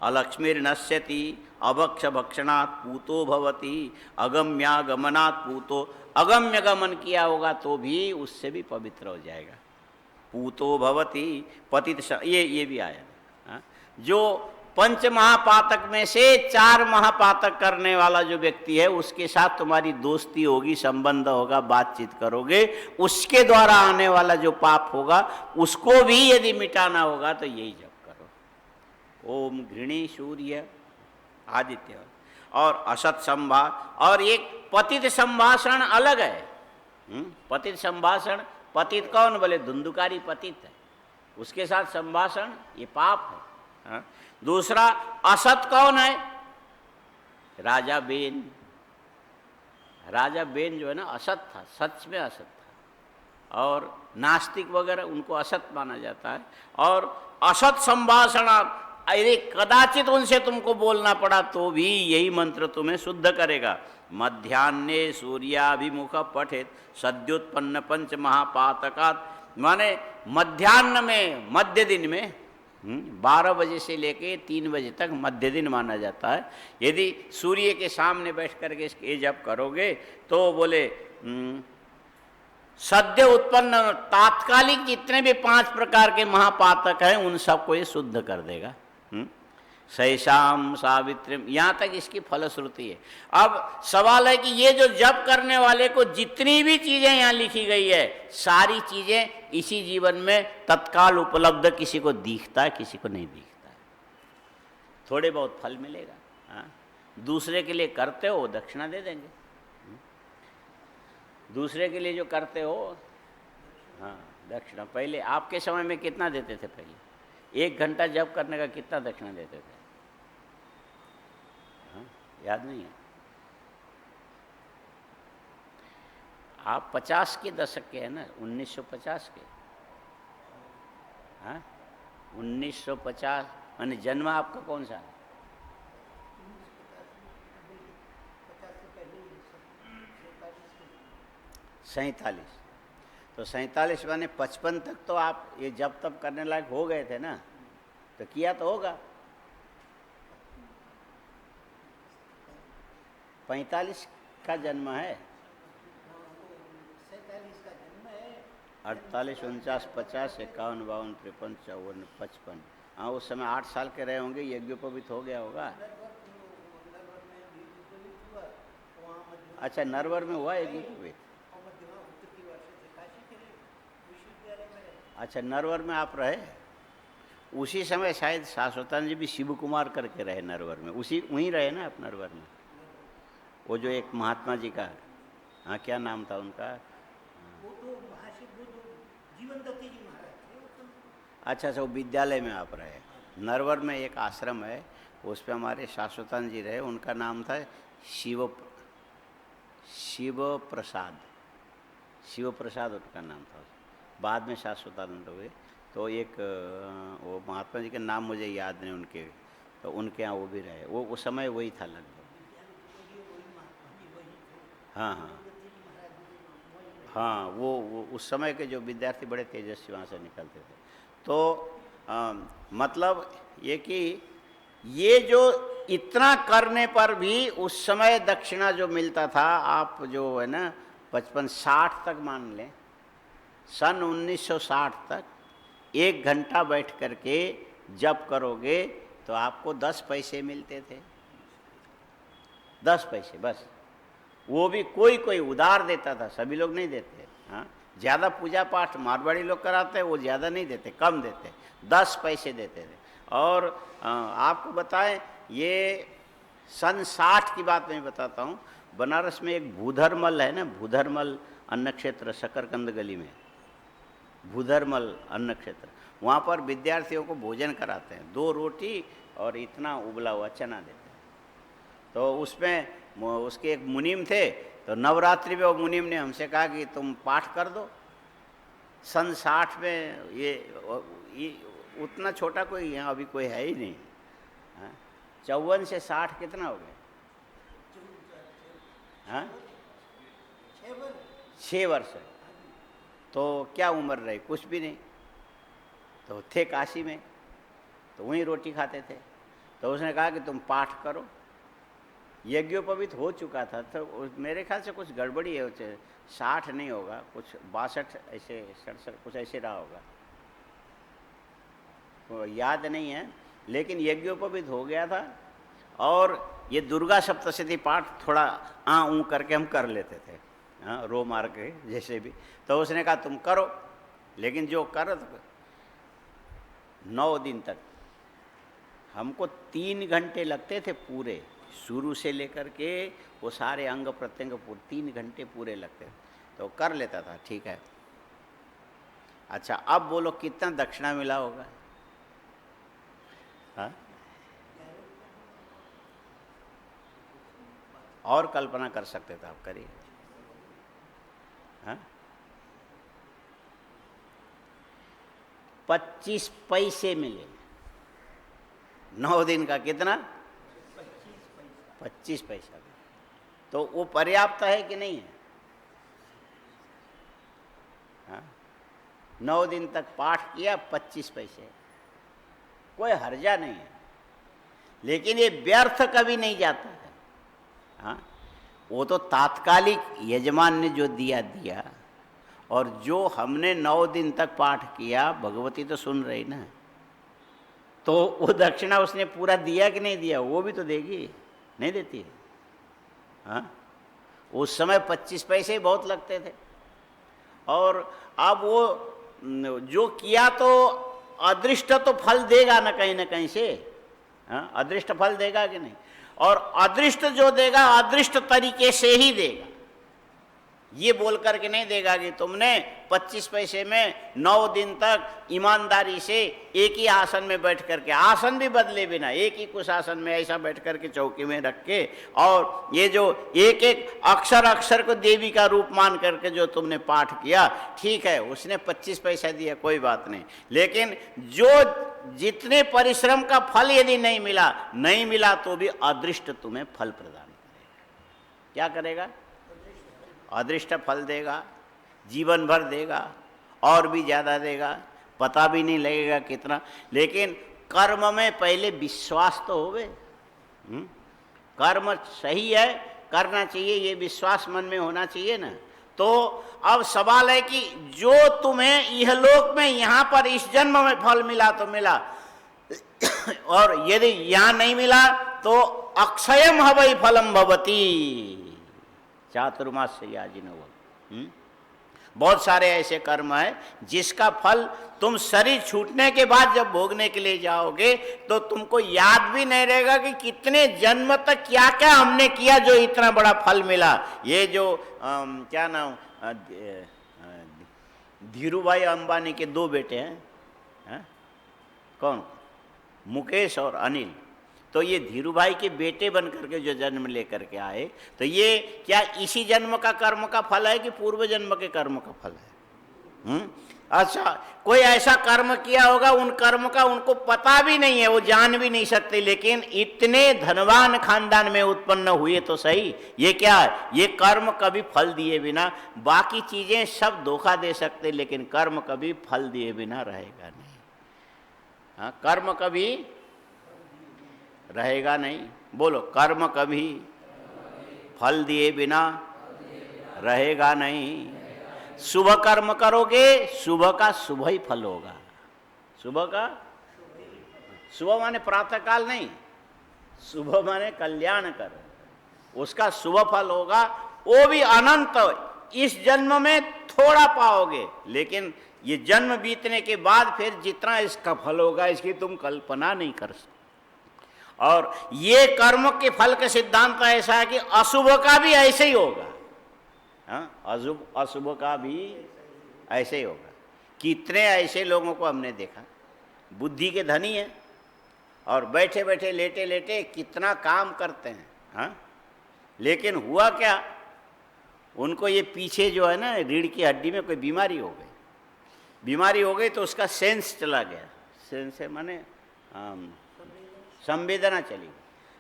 अलक्ष्मीर नश्यति अभक्ष भक्षणात् पूतो भवति अगम्यागमनात् पूतो, अगम्य गमन किया होगा तो भी उससे भी पवित्र हो जाएगा। पूतो भवति पतित, ये भी आया। जो पंच महापातक में से 4 महापातक करने वाला जो व्यक्ति है उसके साथ तुम्हारी दोस्ती होगी, संबंध होगा, बातचीत करोगे, उसके द्वारा आने वाला जो पाप होगा उसको भी यदि मिटाना होगा तो यही जप करो। ओम घृणी सूर्य आदित्य। और असत संभाषण, और एक पतित संभाषण अलग है। पतित संभाषण, पतित कौन? बोले धुंधुकारी पतित है, उसके साथ संभाषण ये पाप है। हाँ? दूसरा असत कौन है? राजा बेन। राजा बेन जो है ना असत था, सच में असत था, और नास्तिक वगैरह उनको असत माना जाता है। और असत संभाषण, अरे कदाचित उनसे तुमको बोलना पड़ा तो भी यही मंत्र तुम्हें शुद्ध करेगा। मध्याह्ने सूर्याभिमुख पठेत सद्योत्पन्न पंच महापातकात्, माने मध्याह्न में, मध्य दिन में 12 बजे से लेके 3 बजे तक मध्य दिन माना जाता है। यदि सूर्य के सामने बैठ करके ये जप करोगे तो बोले सद्य उत्पन्न तात्कालिक जितने भी 5 प्रकार के महापातक हैं उन सबको ये शुद्ध कर देगा। सैशाम सावित्री, यहाँ तक इसकी फलश्रुति है। अब सवाल है कि ये जो जप करने वाले को जितनी भी चीज़ें यहाँ लिखी गई है सारी चीज़ें इसी जीवन में तत्काल उपलब्ध, किसी को दिखता है किसी को नहीं दिखता है। थोड़े बहुत फल मिलेगा। हाँ, दूसरे के लिए करते हो दक्षिणा दे देंगे। दूसरे के लिए जो करते हो, हाँ दक्षिणा। पहले आपके समय में कितना देते थे? पहले 1 घंटा जप करने का कितना दक्षिणा देते थे? हाँ, याद नहीं है? आप 50 के दशक के हैं ना, 1950 के। हाँ, 1950 माने जन्म आपका कौन सा है? 47। तो 47 माने 55 तक तो आप ये जब तब करने लायक हो गए थे ना, तो किया तो होगा। 45 का जन्म है, 48, 49, 50, 51, 52, 53, 54, 55। हाँ, उस समय 8 साल के रहे होंगे, यज्ञोपवीत हो गया होगा। अच्छा, नरवर में हुआ यज्ञोपवीत? अच्छा, नरवर में आप रहे। उसी समय शायद शाश्वतानंद जी भी शिव कुमार करके रहे नरवर में, उसी वहीं रहे ना आप नरवर में। वो जो एक महात्मा जी का, हाँ क्या नाम था उनका? अच्छा अच्छा, वो विद्यालय में आप रहे। नरवर में एक आश्रम है, उस पर हमारे शाश्वतानंद जी रहे, उनका नाम था शिव प्रसाद। शिव प्रसाद उनका नाम था। बाद में शाश्वतानंद हुए। तो एक वो महात्मा जी के नाम मुझे याद नहीं उनके, तो उनके यहाँ वो भी रहे। वो उस समय वही था लगभग। हाँ हाँ हाँ, वो उस समय के जो विद्यार्थी बड़े तेजस्वी वहाँ से निकलते थे। तो मतलब ये कि ये जो इतना करने पर भी उस समय दक्षिणा जो मिलता था, आप जो है ना 55-60 तक मान लें, सन 1960 तक 1 घंटा बैठ करके जप करोगे तो आपको 10 पैसे मिलते थे, 10 पैसे बस। वो भी कोई कोई उधार देता था, सभी लोग नहीं देते। हाँ, ज़्यादा पूजा पाठ मारवाड़ी लोग कराते हैं, वो ज़्यादा नहीं देते, कम देते, 10 पैसे देते थे। और आपको बताएं, ये सन 60 की बात मैं बताता हूँ। बनारस में एक भूधरमल है ना, भूधरमल अन्न क्षेत्र, शकरकंद गली में भूधरमल अन्न क्षेत्र, वहाँ पर विद्यार्थियों को भोजन कराते हैं, 2 रोटी और इतना उबला हुआ चना देते हैं। तो उसमें उसके एक मुनीम थे, तो नवरात्रि में वो मुनीम ने हमसे कहा कि तुम पाठ कर दो। सन 60 में ये उतना छोटा कोई यहाँ अभी कोई है ही नहीं। 54 से 60 कितना हो गया? हाँ, 6 वर्ष। तो क्या उम्र रही? कुछ भी नहीं। तो थे काशी में, तो वहीं रोटी खाते थे। तो उसने कहा कि तुम पाठ करो। यज्ञोपवीत हो चुका था, तो मेरे ख्याल से कुछ गड़बड़ी है, 60 नहीं होगा, कुछ 62 ऐसे 67 कुछ ऐसे रहा होगा, तो याद नहीं है। लेकिन यज्ञोपवीत हो गया था। और ये दुर्गा सप्तशती पाठ थोड़ा ऊ करके हम कर लेते थे, हाँ, रो मार के जैसे भी। तो उसने कहा तुम करो, लेकिन जो करो तो 9 दिन तक हमको 3 घंटे लगते थे पूरे, शुरू से लेकर के वो सारे अंग प्रत्यंग पूरे 3 घंटे पूरे लगते थे। तो कर लेता था, ठीक है। अच्छा, अब बोलो कितना दक्षिणा मिला होगा? हाँ, और कल्पना कर सकते थे आप, करिए। हाँ, 25 पैसे मिले 9 दिन का। कितना? 25 पैसा। तो वो पर्याप्त है कि नहीं है? हाँ, 9 दिन तक पाठ किया, 25 पैसे, कोई हर्जा नहीं है। लेकिन ये व्यर्थ कभी नहीं जाता है। हाँ, वो तो तात्कालिक यजमान ने जो दिया दिया, और जो हमने 9 दिन तक पाठ किया, भगवती तो सुन रही ना, तो वो दक्षिणा उसने पूरा दिया कि नहीं दिया? वो भी तो देगी, नहीं देती है? हाँ, उस समय 25 पैसे ही बहुत लगते थे। और अब वो जो किया तो अदृष्ट तो फल देगा ना कहीं से। हाँ, अदृष्ट फल देगा कि नहीं? और अदृष्ट जो देगा, अदृष्ट तरीके से ही देगा। ये बोल करके नहीं देगा कि तुमने 25 पैसे में 9 दिन तक ईमानदारी से एक ही आसन में बैठ करके, आसन भी बदले बिना, एक ही कुछ आसन में ऐसा बैठ करके चौकी में रख के, और ये जो एक एक अक्षर अक्षर को देवी का रूप मान करके जो तुमने पाठ किया, ठीक है, उसने 25 पैसा दिया, कोई बात नहीं। लेकिन जो जितने परिश्रम का फल यदि नहीं मिला तो भी अदृष्ट तुम्हें फल प्रदान करेगा। क्या करेगा? अदृष्ट फल देगा, जीवन भर देगा, और भी ज़्यादा देगा, पता भी नहीं लगेगा कितना। लेकिन कर्म में पहले विश्वास तो होवे। कर्म सही है, करना चाहिए, ये विश्वास मन में होना चाहिए ना। तो अब सवाल है कि जो तुम्हें इहलोक में यहाँ पर इस जन्म में फल मिला तो मिला, और यदि यहाँ नहीं मिला तो अक्षयम हवै फलम भवती चातुर्मास याजिनवत्। बहुत सारे ऐसे कर्म है जिसका फल तुम शरीर छूटने के बाद जब भोगने के लिए जाओगे तो तुमको याद भी नहीं रहेगा कि कितने जन्म तक क्या क्या हमने किया जो इतना बड़ा फल मिला। ये जो क्या नाम, धीरूभाई अंबानी के 2 बेटे हैं, कौन? मुकेश और अनिल। तो ये धीरूभाई के बेटे बन करके जो जन्म लेकर के आए, तो ये क्या इसी जन्म का कर्म का फल है कि पूर्व जन्म के कर्म का फल है? अच्छा, कोई ऐसा कर्म किया होगा, उन कर्म का उनको पता भी नहीं है, वो जान भी नहीं सकते, लेकिन इतने धनवान खानदान में उत्पन्न हुए तो सही। ये क्या है? ये कर्म कभी फल दिए बिना, बाकी चीजें सब धोखा दे सकते, लेकिन कर्म कभी फल दिए बिना रहेगा नहीं। हाँ, कर्म कभी रहेगा नहीं। बोलो, कर्म कभी फल दिए बिना रहेगा नहीं। शुभ कर्म करोगे शुभ का शुभ ही फल होगा। शुभ का शुभ माने प्रातः काल नहीं, शुभ माने कल्याण कर, उसका शुभ फल होगा। वो भी अनंत, इस जन्म में थोड़ा पाओगे, लेकिन ये जन्म बीतने के बाद फिर जितना इसका फल होगा इसकी तुम कल्पना नहीं कर सकते। और ये कर्म के फल का सिद्धांत ऐसा है कि अशुभ का भी ऐसे ही होगा। अशुभ का भी ऐसे ही होगा। कितने ऐसे लोगों को हमने देखा, बुद्धि के धनी है और बैठे बैठे लेटे लेटे कितना काम करते हैं, हाँ, लेकिन हुआ क्या, उनको ये पीछे जो है ना रीढ़ की हड्डी में कोई बीमारी हो गई। बीमारी हो गई तो उसका सेंस चला गया। सेंस है माने संवेदना चली गई।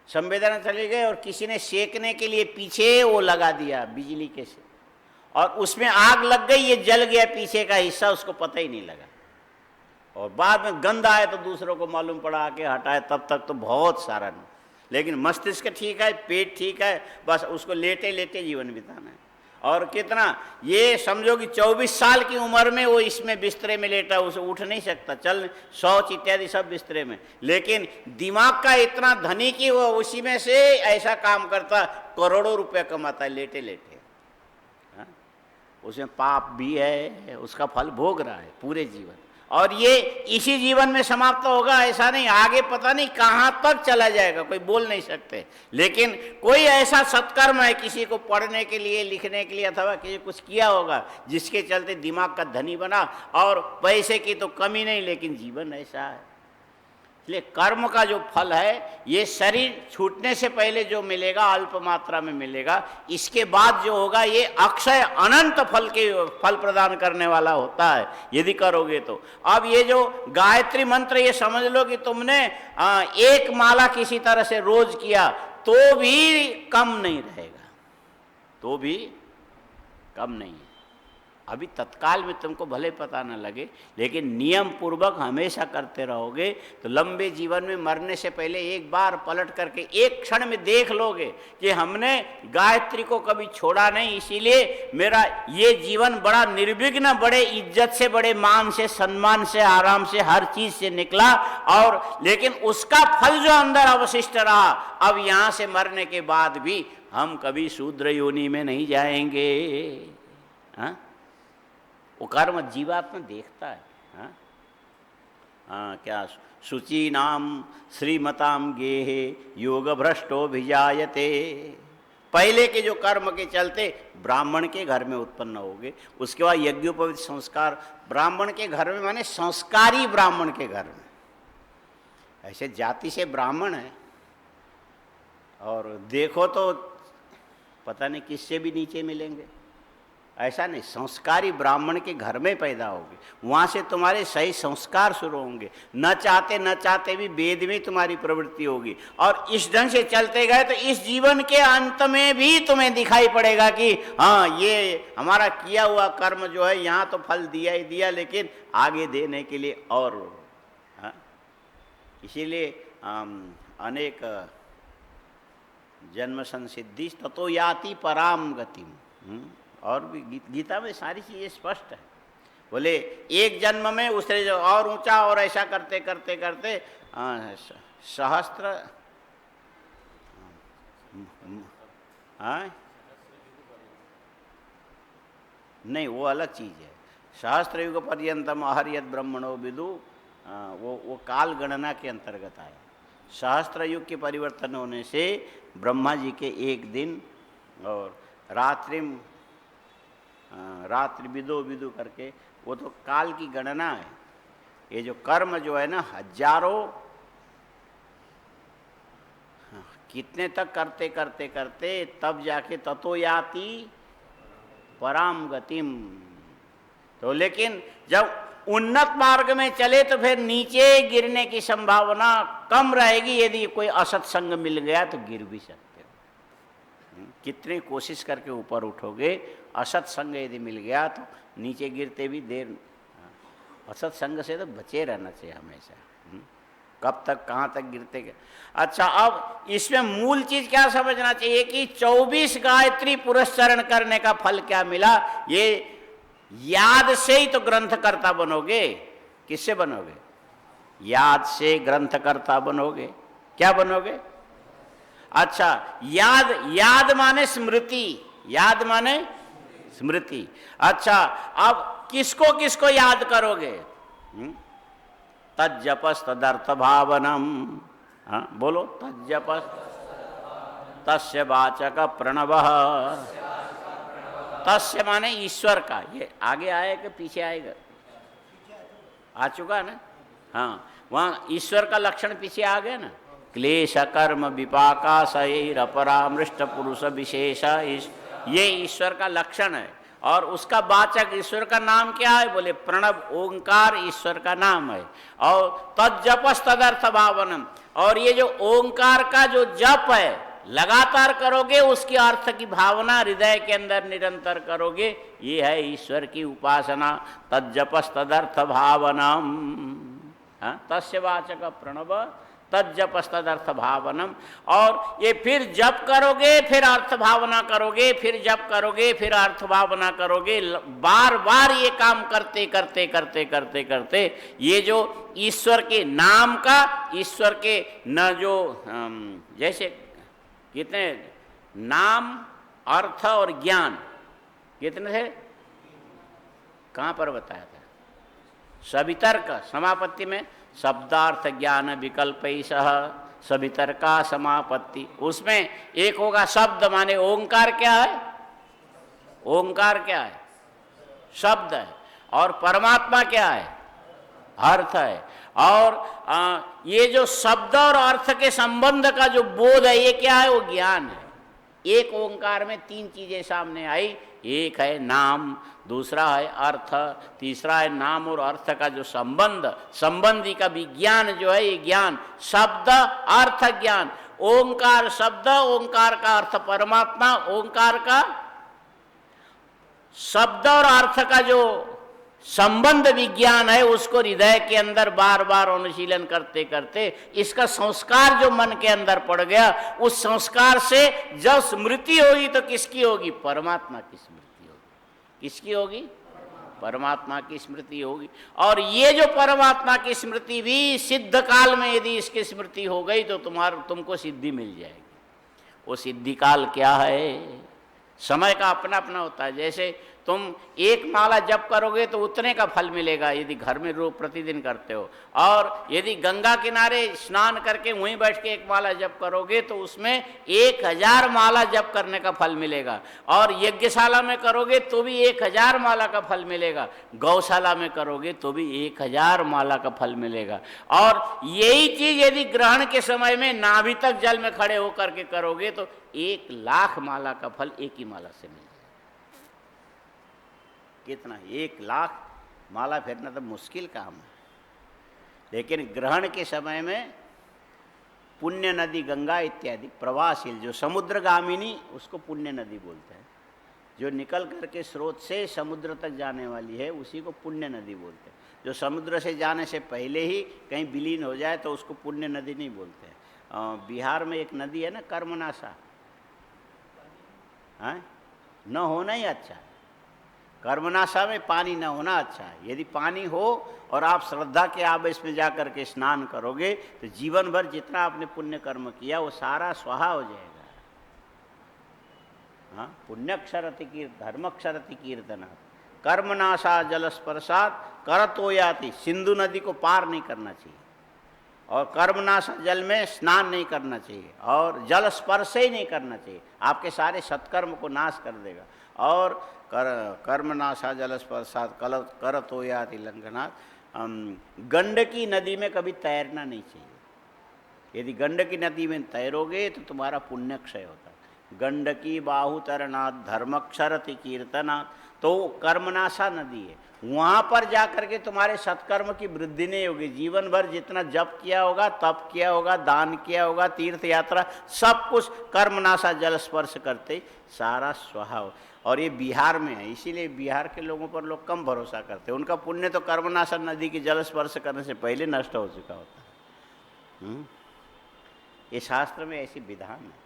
संवेदना चली गई और किसी ने सेकने के लिए पीछे वो लगा दिया बिजली के से, और उसमें आग लग गई, ये जल गया पीछे का हिस्सा, उसको पता ही नहीं लगा। और बाद में गंध आए तो दूसरों को मालूम पड़ा, आके हटाए, तब तक तो बहुत सारा नहीं। लेकिन मस्तिष्क ठीक है, पेट ठीक है, बस उसको लेटे लेटे जीवन बिताना है। और कितना, ये समझो कि 24 साल की उम्र में वो इसमें बिस्तरे में लेटा, उसे उठ नहीं सकता, चल शौच इत्यादि सब बिस्तरे में, लेकिन दिमाग का इतना धनी कि वो उसी में से ऐसा काम करता, करोड़ों रुपया कमाता है लेटे लेटे। हाँ? उसमें पाप भी है, उसका फल भोग रहा है पूरे जीवन, और ये इसी जीवन में समाप्त होगा ऐसा नहीं, आगे पता नहीं कहाँ तक चला जाएगा, कोई बोल नहीं सकते। लेकिन कोई ऐसा सत्कर्म है किसी को पढ़ने के लिए, लिखने के लिए, अथवा किसी कुछ किया होगा जिसके चलते दिमाग का धनी बना, और पैसे की तो कमी नहीं, लेकिन जीवन ऐसा है। इसलिए कर्म का जो फल है ये शरीर छूटने से पहले जो मिलेगा अल्प मात्रा में मिलेगा, इसके बाद जो होगा ये अक्षय अनंत फल प्रदान करने वाला होता है यदि करोगे तो। अब ये जो गायत्री मंत्र, ये समझ लो कि तुमने एक माला किसी तरह से रोज किया तो भी कम नहीं रहेगा, तो भी कम नहीं है। अभी तत्काल में तुमको भले पता न लगे, लेकिन नियम पूर्वक हमेशा करते रहोगे तो लंबे जीवन में मरने से पहले एक बार पलट करके एक क्षण में देख लोगे कि हमने गायत्री को कभी छोड़ा नहीं, इसीलिए मेरा ये जीवन बड़ा निर्विघ्न, बड़े इज्जत से, बड़े मान से, सम्मान से, आराम से, हर चीज से निकला। और लेकिन उसका फल जो अंदर अवशिष्ट रहा, अब यहाँ से मरने के बाद भी हम कभी शूद्र योनि में नहीं जाएंगे। हाँ, वो कर्म जीवात्मा देखता है। हाँ, हाँ, क्या शुचि नाम श्रीमताम गेहे योग भ्रष्टो भिजायते। पहले के जो कर्म के चलते ब्राह्मण के घर में उत्पन्न होगे, उसके बाद यज्ञोपवीत संस्कार ब्राह्मण के घर में, माने संस्कारी ब्राह्मण के घर में। ऐसे जाति से ब्राह्मण है और देखो तो पता नहीं किससे भी नीचे मिलेंगे, ऐसा नहीं। संस्कारी ब्राह्मण के घर में पैदा होगे, वहाँ से तुम्हारे सही संस्कार शुरू होंगे, न चाहते भी वेद में तुम्हारी प्रवृत्ति होगी। और इस ढंग से चलते गए तो इस जीवन के अंत में भी तुम्हें दिखाई पड़ेगा कि हाँ, ये हमारा किया हुआ कर्म जो है यहाँ तो फल दिया ही दिया, लेकिन आगे देने के लिए और। हाँ, इसीलिए अनेक जन्म संसिद्धि ततो याति पराम गतिम। और भी गीता में सारी चीज़ें स्पष्ट है। बोले एक जन्म में उससे जो और ऊंचा, और ऐसा करते करते करते सहस्त्र, नहीं वो अलग चीज़ है। सहस्त्र युग पर्यंतम अहर्यत ब्रह्मणो विदु, वो काल गणना के अंतर्गत आया। सहस्त्र युग के परिवर्तन होने से ब्रह्मा जी के एक दिन और रात्रि विदो विदु करके, वो तो काल की गणना है। ये जो कर्म जो है ना, हजारों कितने तक करते करते करते तब जाके ततो याति पराम गतिम। तो लेकिन जब उन्नत मार्ग में चले तो फिर नीचे गिरने की संभावना कम रहेगी। यदि कोई असत संग मिल गया तो गिर भी सकते हो। कितनी कोशिश करके ऊपर उठोगे, असत संग यदि मिल गया तो नीचे गिरते भी देर। असत संग से तो बचे रहना चाहिए हमेशा। कब तक कहाँ तक गिरते गए। अच्छा, अब इसमें मूल चीज क्या समझना चाहिए कि 24 गायत्री पुरस्चरण करने का फल क्या मिला। ये याद से ही तो ग्रंथकर्ता बनोगे। किससे बनोगे? याद से ग्रंथकर्ता बनोगे। क्या बनोगे? अच्छा, याद, याद माने स्मृति, याद माने स्मृति। अच्छा, अब किसको किसको याद करोगे? तज्जपस तदर्थ भावनम। हाँ बोलो, तज्जपस तस्य वाचक प्रणवः। तस्य माने ईश्वर का। ये आगे आएगा कि पीछे आएगा? आ चुका ना। हाँ, वहाँ ईश्वर का लक्षण पीछे आ गया ना। क्लेश कर्म विपाका सैरपरामृष्ट पुरुष विशेष, ये ईश्वर का लक्षण है। और उसका वाचक ईश्वर का नाम क्या है? बोले प्रणव, ओंकार ईश्वर का नाम है। और तज्जपस तदर्थ भावनम, और ये जो ओंकार का जो जप है लगातार करोगे, उसके अर्थ की भावना हृदय के अंदर निरंतर करोगे, ये है ईश्वर की उपासना। तज्जपस तदर्थ भावनम, तस्य वाचक प्रणव तज्जपस तदर्थ भावनम। और ये फिर जप करोगे, फिर अर्थ भावना करोगे, फिर जप करोगे, फिर अर्थ भावना करोगे। बार बार ये काम करते करते करते करते करते ये जो ईश्वर के नाम का, ईश्वर के न जो जैसे कितने नाम, अर्थ और ज्ञान कितने थे? कहाँ पर बताया था? सवितर्क समापत्ति में शब्दार्थ ज्ञान विकल्प सवितर्का समापत्ति। उसमें एक होगा शब्द, माने ओंकार क्या है? ओंकार क्या है? शब्द है। और परमात्मा क्या है? अर्थ है। और ये जो शब्द और अर्थ के संबंध का जो बोध है, ये क्या है? वो ज्ञान है। एक ओंकार में तीन चीजें सामने आई, एक है नाम, दूसरा है अर्थ, तीसरा है नाम और अर्थ का जो संबंध, संबंधी का विज्ञान जो है, ये ज्ञान। शब्द अर्थ ज्ञान, ओंकार शब्द, ओंकार का अर्थ परमात्मा, ओंकार का शब्द और अर्थ का जो संबंध विज्ञान है, उसको हृदय के अंदर बार बार अनुशीलन करते करते इसका संस्कार जो मन के अंदर पड़ गया, उस संस्कार से जब स्मृति होगी तो किसकी होगी? परमात्मा की स्मृति होगी। किसकी होगी? परमात्मा की स्मृति होगी। और ये जो परमात्मा की स्मृति भी सिद्ध काल में यदि इसकी स्मृति हो गई तो तुमको सिद्धि मिल जाएगी। वो सिद्धि काल क्या है? समय का अपना अपना होता है। जैसे तुम एक माला जप करोगे तो उतने का फल मिलेगा यदि घर में रोज प्रतिदिन करते हो। और यदि गंगा किनारे स्नान करके वहीं बैठ के एक माला जप करोगे तो उसमें 1000 माला जप करने का फल मिलेगा। और यज्ञशाला में करोगे तो भी 1000 माला का फल मिलेगा। गौशाला में करोगे तो भी 1000 माला का फल मिलेगा। और यही चीज यदि ग्रहण के समय में नाभि तक जल में खड़े होकर के करोगे तो 1,00,000 माला का फल एक ही माला से मिलेगा। कितना? 1,00,000 माला फेरना तो मुश्किल काम है। लेकिन ग्रहण के समय में पुण्य नदी गंगा इत्यादि प्रवाहशील जो समुद्रगामिनी, उसको पुण्य नदी बोलते हैं। जो निकल करके स्रोत से समुद्र तक जाने वाली है उसी को पुण्य नदी बोलते हैं। जो समुद्र से जाने से पहले ही कहीं विलीन हो जाए तो उसको पुण्य नदी नहीं बोलते हैं। बिहार में एक नदी है ना, कर्मनाशा, न होना ही अच्छा है। कर्मनाशा में पानी न होना अच्छा है। यदि पानी हो और आप श्रद्धा के आवेश में जाकर के स्नान करोगे तो जीवन भर जितना आपने पुण्य कर्म किया वो सारा स्वाहा हो जाएगा। हाँ, पुण्यक्षरति कीर्त धर्मक्षरति कीर्तना कर्मनाशा जल स्पर्शात करतो याति। सिंधु नदी को पार नहीं करना चाहिए और कर्मनाशा जल में स्नान नहीं करना चाहिए और जल स्पर्श ही नहीं करना चाहिए। आपके सारे सत्कर्म को नाश कर देगा। और कर्मनाशा जल स्पर्शात करतो याति लंघनात्। गंडकी नदी में कभी तैरना नहीं चाहिए। यदि गंडकी नदी में तैरोगे तो तुम्हारा पुण्य क्षय होता है। गंडकी बाहु तरनाथ धर्मक्षरति कीर्तनात्, तो कर्मनाशा नदी है। वहाँ पर जा करके तुम्हारे सत्कर्म की वृद्धि नहीं होगी। जीवन भर जितना जप किया होगा, तप किया होगा, दान किया होगा, तीर्थ यात्रा, सब कुछ कर्मनाशा जल स्पर्श करते सारा स्वाहा हो। और ये बिहार में है, इसीलिए बिहार के लोगों पर लोग कम भरोसा करते हैं। उनका पुण्य तो कर्मनाशा नदी की जल स्पर्श करने से पहले नष्ट हो चुका होता है। ये शास्त्र में ऐसी विधान है।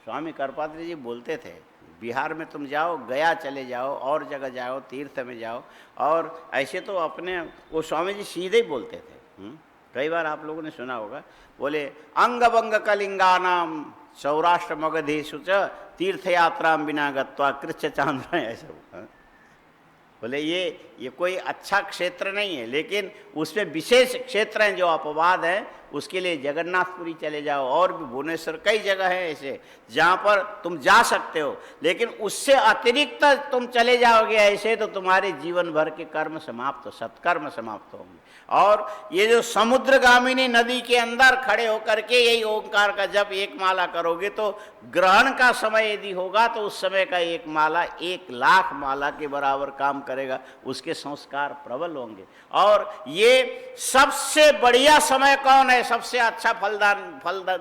स्वामी कर्पात्री जी बोलते थे, बिहार में तुम जाओ, गया चले जाओ, और जगह जाओ, तीर्थ में जाओ, और ऐसे तो अपने वो स्वामी जी सीधे ही बोलते थे। कई बार आप लोगों ने सुना होगा, बोले अंग बंग कलिंगानाम सौराष्ट्र मगधेशु च तीर्थ यात्रा बिना गत्वा कृच्छ चांद्र, ऐसा बोले ये कोई अच्छा क्षेत्र नहीं है, लेकिन उसमें विशेष क्षेत्र हैं जो अपवाद हैं, उसके लिए जगन्नाथपुरी चले जाओ, और भी भुवनेश्वर कई जगह है ऐसे जहाँ पर तुम जा सकते हो, लेकिन उससे अतिरिक्त तुम चले जाओगे ऐसे तो तुम्हारे जीवन भर के कर्म समाप्त, सत्कर्म समाप्त होंगे। और ये जो समुद्रगामिनी नदी के अंदर खड़े होकर के यही ओंकार का जप एक माला करोगे तो ग्रहण का समय यदि होगा तो उस समय का एक माला 1,00,000 माला के बराबर काम करेगा, उसके संस्कार प्रबल होंगे। और ये सबसे बढ़िया समय कौन है, सबसे अच्छा फल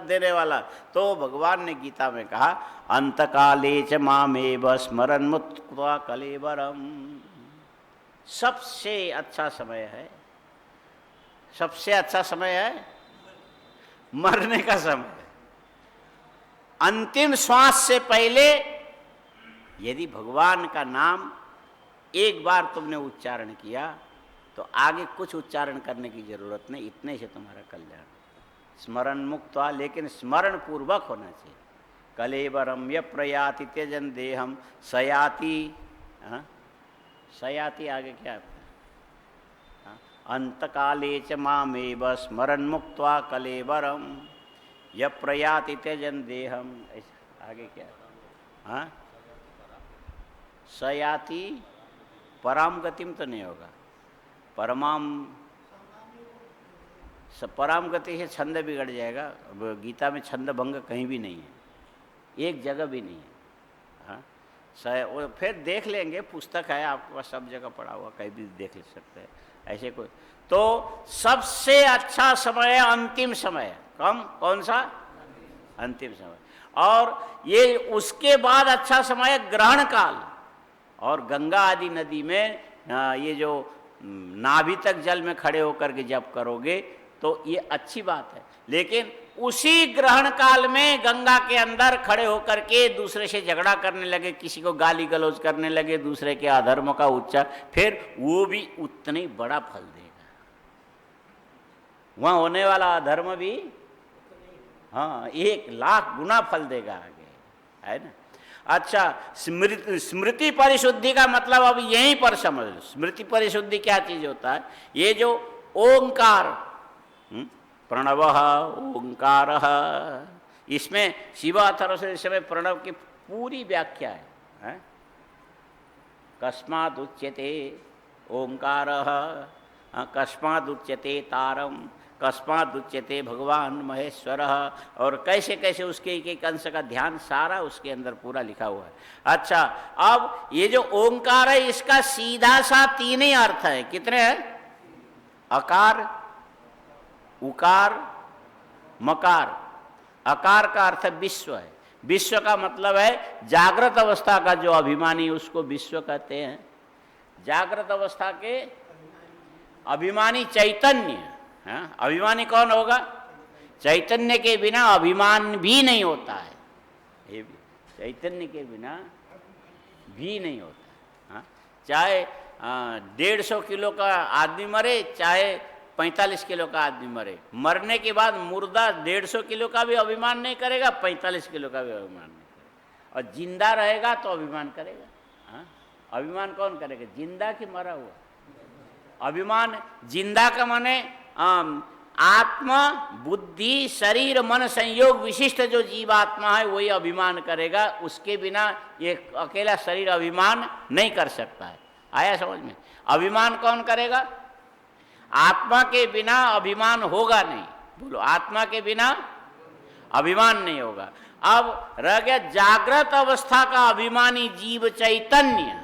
देने वाला, तो भगवान ने गीता में कहा अंतकाले च मामेव स्मरन् मुक्त्वा कलेवरम। सबसे अच्छा समय है, सबसे अच्छा समय है मरने का समय। अंतिम श्वास से पहले यदि भगवान का नाम एक बार तुमने उच्चारण किया तो आगे कुछ उच्चारण करने की जरूरत नहीं, इतने से तुम्हारा कल्याण। स्मरण मुक्त्वा, लेकिन स्मरण पूर्वक होना चाहिए। कलेवरम य प्रयाति त्यजन देहम सयाति, सयाति आगे क्या है, अंतकाले च मामेव स्मरण मुक्त्वा कलेवरम य प्रयाति त्यजन देहम, आगे क्या है, हाँ सयाति पराम गतिम तो नहीं होगा, पराम गति से छंद बिगड़ जाएगा। गीता में छंद भंग कहीं भी नहीं है, एक जगह भी नहीं है। हाँ वो फिर देख लेंगे, पुस्तक है आपके पास, सब जगह पढ़ा हुआ, कहीं भी देख सकते हैं ऐसे कोई। तो सबसे अच्छा समय अंतिम समय, कौन सा, अंतिम समय। और ये उसके बाद अच्छा समय ग्रहण काल। और गंगा आदि नदी में ये जो नाभि तक जल में खड़े होकर के जप करोगे तो ये अच्छी बात है, लेकिन उसी ग्रहण काल में गंगा के अंदर खड़े होकर के दूसरे से झगड़ा करने लगे, किसी को गाली गलौज करने लगे, दूसरे के अधर्म का उच्चार, फिर वो भी उतना ही बड़ा फल देगा। वहां होने वाला अधर्म भी 1,00,000 गुना फल देगा आगे, है ना। अच्छा, स्मृति परिशुद्धि का मतलब अब यहीं पर समझ लो। स्मृति परिशुद्धि क्या चीज होता है, ये जो ओंकार, प्रणवः ओंकारः, इसमें शिवा अथर्वशीर्ष में प्रणव की पूरी व्याख्या है। कस्माद् उच्यते ओंकारः, कस्माद् उच्यते तारम, कस्माद् उच्यते भगवान महेश्वरः, और कैसे कैसे उसके एक एक अंश का ध्यान सारा उसके अंदर पूरा लिखा हुआ है। अच्छा, अब ये जो ओंकार है इसका सीधा सा 3 ही अर्थ है। कितने हैं? अकार, उकार, मकार। अकार का अर्थ विश्व है। विश्व का मतलब है जागृत अवस्था का जो अभिमानी, उसको विश्व कहते हैं। जागृत अवस्था के अभिमानी चैतन्य। अभिमानी कौन होगा? चैतन्य के बिना अभिमान भी नहीं होता है। ये भी चैतन्य के बिना भी नहीं होता है। चाहे 150 किलो का आदमी मरे, चाहे 45 किलो का आदमी मरे, मरने के बाद मुर्दा 150 किलो का भी अभिमान नहीं करेगा, 45 किलो का भी अभिमान नहीं करेगा। और जिंदा रहेगा तो अभिमान करेगा। अभिमान कौन करेगा? जिंदा कि मरा हुआ? अभिमान जिंदा का माने आत्मा, बुद्धि, शरीर, मन संयोग विशिष्ट जो जीवात्मा है वही अभिमान करेगा। उसके बिना ये अकेला शरीर अभिमान नहीं कर सकता है। आया समझ में? अभिमान कौन करेगा? आत्मा के बिना अभिमान होगा नहीं। बोलो, आत्मा के बिना अभिमान नहीं होगा। अब रह गया जागृत अवस्था का अभिमानी जीव चैतन्य,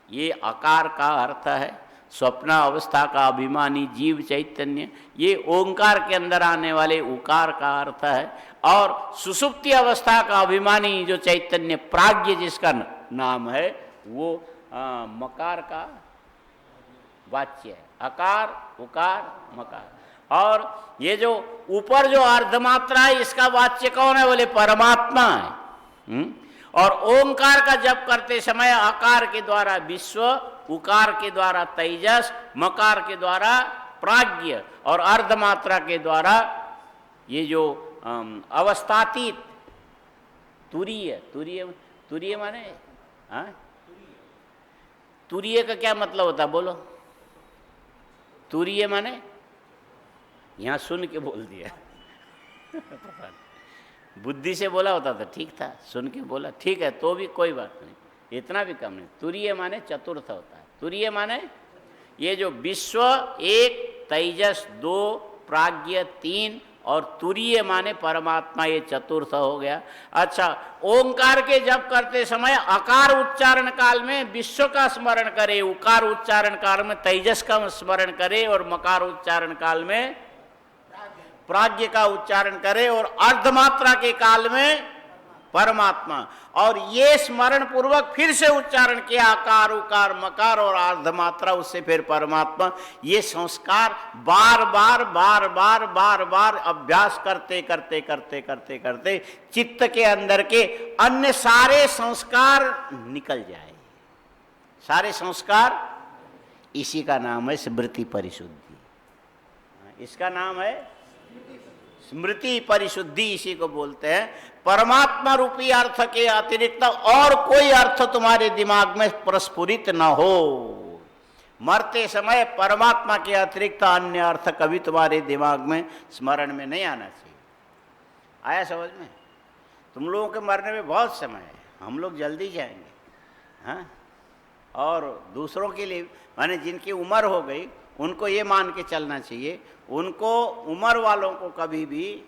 ये आकार का अर्थ है। स्वप्न अवस्था का अभिमानी जीव चैतन्य, ये ओंकार के अंदर आने वाले उकार का अर्थ है। और सुषुप्ति अवस्था का अभिमानी जो चैतन्य प्राज्ञ जिसका नाम है, वो मकार का वाच्य है। अकार, उकार, मकार। और ये जो ऊपर जो अर्धमात्रा है इसका वाच्य कौन है? बोले परमात्मा है। और ओंकार का जप करते समय आकार के द्वारा विश्व, उकार के द्वारा तेजस, मकार के द्वारा प्राज्ञ और अर्धमात्रा के द्वारा ये जो अवस्थातीत तुरीय, तुरीय माने तुरीय का क्या मतलब होता है बोलो? तुरीय माने यहाँ सुन के बोल दिया बुद्धि से बोला होता था ठीक था, सुन के बोला ठीक है तो भी कोई बात नहीं, इतना भी कम नहीं। तुरीय माने चतुर्थ होता है। तुरीय माने ये जो विश्व एक, तेजस दो, प्राज्ञ तीन और तुरीय माने परमात्मा, ये चतुर्थ हो गया। अच्छा, ओंकार के जप करते समय अकार उच्चारण काल में विश्व का स्मरण करे, उकार उच्चारण काल में तेजस का स्मरण करे और मकार उच्चारण काल में प्राज्ञ का उच्चारण करे और अर्धमात्रा के काल में परमात्मा। और ये स्मरण पूर्वक फिर से उच्चारण किया आकार, उकार, मकार और अर्धमात्रा, उससे फिर परमात्मा। ये संस्कार बार बार बार बार बार बार अभ्यास करते करते करते करते करते चित्त के अंदर के अन्य सारे संस्कार निकल जाए, सारे संस्कार। इसी का नाम है स्मृति परिशुद्धि, इसका नाम है स्मृति परिशुद्धि, इसी को बोलते हैं। परमात्मा रूपी अर्थ के अतिरिक्त और कोई अर्थ तुम्हारे दिमाग में प्रस्फुरित न हो। मरते समय परमात्मा के अतिरिक्त अन्य अर्थ कभी तुम्हारे दिमाग में स्मरण में नहीं आना चाहिए। आया समझ में? तुम लोगों के मरने में बहुत समय है, हम लोग जल्दी जाएंगे, हाँ। और दूसरों के लिए माने जिनकी उम्र हो गई उनको ये मान के चलना चाहिए, उनको उम्र वालों को कभी भी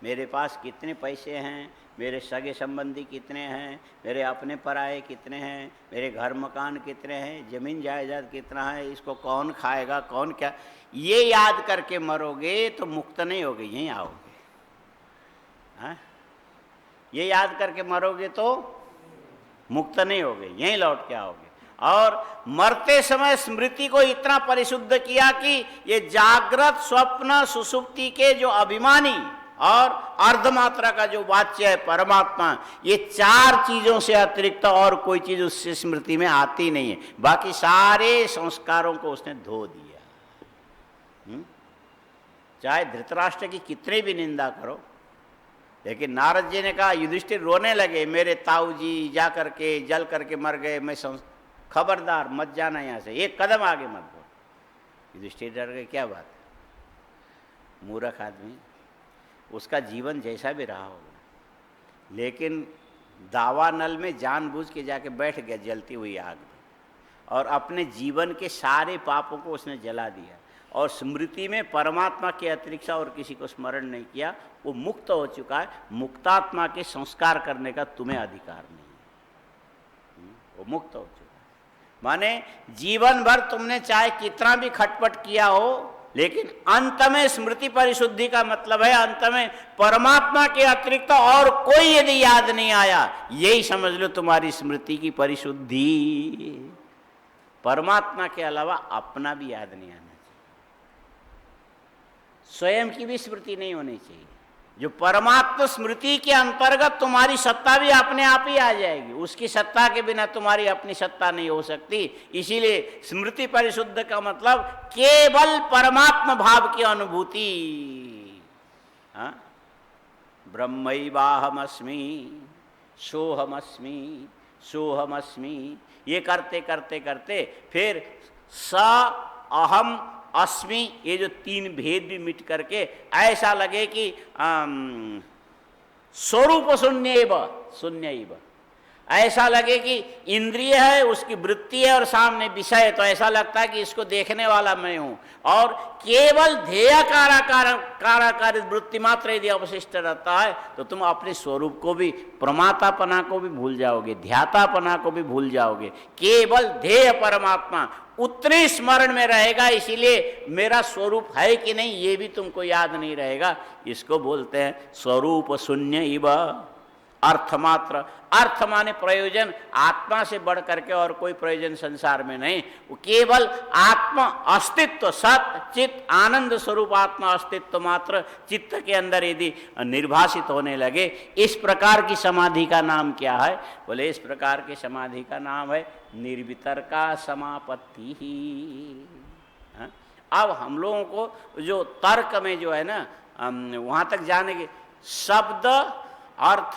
मेरे पास कितने पैसे हैं, मेरे सगे संबंधी कितने हैं, मेरे अपने पराये कितने हैं, मेरे घर मकान कितने हैं, ज़मीन जायदाद कितना है, इसको कौन खाएगा, कौन क्या, ये याद करके मरोगे तो मुक्त नहीं होगे, यहीं आओगे। हाँ, ये याद करके मरोगे तो मुक्त नहीं होगे, यहीं लौट के आओगे। और मरते समय स्मृति को इतना परिशुद्ध किया कि ये जागृत, स्वप्न, सुसुप्ति के जो अभिमानी और अर्धमात्रा का जो वाच्य है परमात्मा, ये चार चीजों से अतिरिक्त और कोई चीज उससे स्मृति में आती नहीं है। बाकी सारे संस्कारों को उसने धो दिया। चाहे धृतराष्ट्र की कितनी भी निंदा करो, लेकिन नारद जी ने कहा, युधिष्ठिर रोने लगे, मेरे ताऊ जी जा करके जल करके मर गए, मैं खबरदार मत जाना यहाँ से, एक कदम आगे मत बढ़ो। युधिष्ठिर डर गए, क्या बात है, मूर्ख आदमी, उसका जीवन जैसा भी रहा होगा, लेकिन दावानल में जानबूझ के जाके बैठ गया जलती हुई आग में, और अपने जीवन के सारे पापों को उसने जला दिया, और स्मृति में परमात्मा के अतिरिक्त और किसी को स्मरण नहीं किया। वो मुक्त हो चुका है। मुक्तात्मा के संस्कार करने का तुम्हें अधिकार नहीं है, वो मुक्त हो चुका है। माने जीवन भर तुमने चाहे कितना भी खटपट किया हो, लेकिन अंत में स्मृति परिशुद्धि का मतलब है अंत में परमात्मा के अतिरिक्त और कोई यदि याद नहीं आया, यही समझ लो तुम्हारी स्मृति की परिशुद्धि। परमात्मा के अलावा अपना भी याद नहीं आना चाहिए, स्वयं की भी स्मृति नहीं होनी चाहिए। जो परमात्मा स्मृति के अंतर्गत तुम्हारी सत्ता भी अपने आप ही आ जाएगी, उसकी सत्ता के बिना तुम्हारी अपनी सत्ता नहीं हो सकती। इसीलिए स्मृति परिशुद्ध का मतलब केवल परमात्मा भाव की अनुभूति। ब्रह्मैवाहमस्मि सोहमस्मि सोहमस्मि, ये करते करते करते फिर स अहम अस्मि, ये जो तीन भेद भी मिट करके ऐसा लगे कि स्वरूप शून्य, ऐसा लगे कि इंद्रिय है, उसकी वृत्ति है और सामने विषय है, तो ऐसा लगता है कि इसको देखने वाला मैं हूं। और केवल ध्येय काराकारित वृत्ति मात्र यदि अवशिष्ट रहता है तो तुम अपने स्वरूप को भी, प्रमातापना को भी भूल जाओगे, ध्यातापना को भी भूल जाओगे। केवल ध्येय परमात्मा उतने स्मरण में रहेगा, इसीलिए मेरा स्वरूप है कि नहीं ये भी तुमको याद नहीं रहेगा। इसको बोलते हैं स्वरूप शून्य इव। अर्थमात्र, अर्थ माने प्रयोजन, आत्मा से बढ़ करके और कोई प्रयोजन संसार में नहीं, वो केवल आत्मा अस्तित्व, सत चित आनंद स्वरूप आत्मा अस्तित्व मात्र चित्त के अंदर यदि निर्भासित होने लगे, इस प्रकार की समाधि का नाम क्या है? बोले इस प्रकार की समाधि का नाम है निर्वितर्का समापत्ति ही। अब हम लोगों को जो तर्क में जो है ना, वहां तक जाने के शब्द अर्थ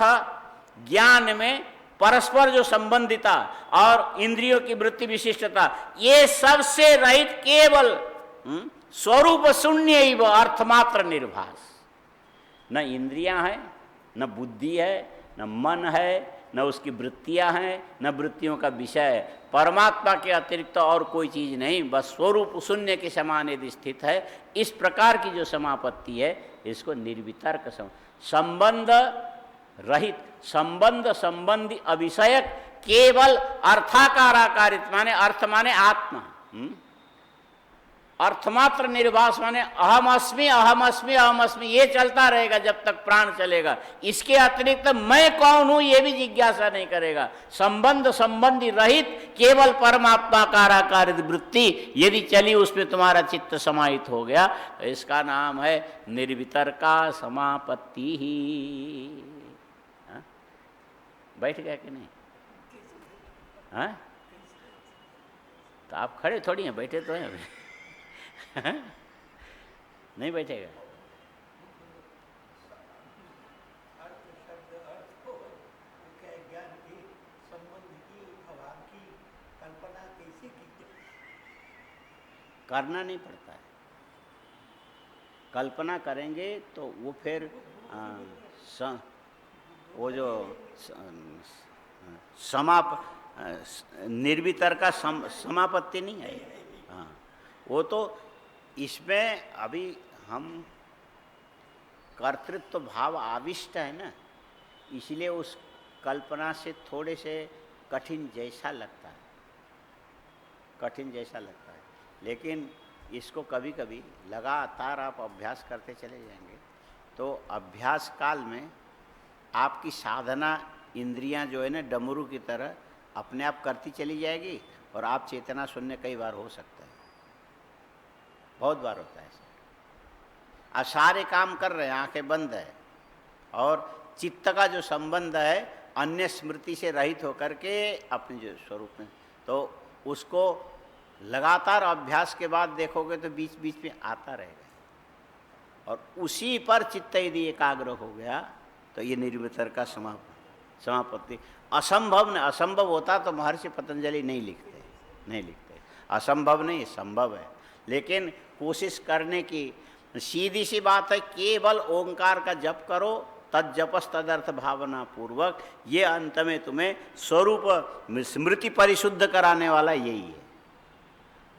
ज्ञान में परस्पर जो संबंधिता और इंद्रियों की वृत्ति विशिष्टता, ये सबसे रहित केवल स्वरूप शून्य ही वो अर्थमात्र निर्भास। न इंद्रियां हैं, न बुद्धि है, न मन है, न उसकी वृत्तियां हैं, न वृत्तियों का विषय है। परमात्मा के अतिरिक्त और कोई चीज नहीं, बस स्वरूप शून्य के समान यदि स्थित है, इस प्रकार की जो समापत्ति है इसको निर्वितर्क संबंध रहित, संबंध संबंधी अविषयक, केवल अर्थाकार आकारित माने अर्थ माने आत्मा, अर्थमात्र निर्भास माने अहम अस्मि अहम अस्मि अहम अस्मि, ये चलता रहेगा जब तक प्राण चलेगा। इसके अतिरिक्त मैं कौन हूं ये भी जिज्ञासा नहीं करेगा। संबंध संबंधी रहित केवल परमात्मा काराकारित वृत्ति यदि चली, उसमें तुम्हारा चित्त समाहित हो गया, तो इसका नाम है निर्वितर्का समापत्ति ही। बैठ गया कि नहीं? हाँ, तो आप खड़े थोड़ी हैं, बैठे तो हैं। नहीं बैठेगा। करना नहीं पड़ता है। कल्पना करेंगे तो वो फिर वो जो निर्वितर्का समापत्ति नहीं है। हाँ, वो तो इसमें अभी हम कर्तृत्व भाव आविष्ट है ना, इसलिए उस कल्पना से थोड़े से कठिन जैसा लगता है, कठिन जैसा लगता है। लेकिन इसको कभी कभी लगातार आप अभ्यास करते चले जाएंगे तो अभ्यास काल में आपकी साधना इंद्रियां जो है ना डमरू की तरह अपने आप करती चली जाएगी और आप चेतना शून्य कई बार हो सकता है, बहुत बार होता है ऐसा। आप सारे काम कर रहे हैं, आंखें बंद है, और चित्त का जो संबंध है अन्य स्मृति से रहित होकर के अपने जो स्वरूप में, तो उसको लगातार अभ्यास के बाद देखोगे तो बीच बीच में आता रहेगा, और उसी पर चित्त यदि एकाग्र हो गया तो ये निर्वितर्का समापत्ति। असंभव न, असंभव होता तो महर्षि पतंजलि नहीं लिखते। असंभव नहीं, संभव है, लेकिन कोशिश करने की सीधी सी बात है। केवल ओंकार का जप करो, तज्जपस तदर्थ भावना पूर्वक, ये अंत में तुम्हें स्वरूप स्मृति परिशुद्ध कराने वाला यही है।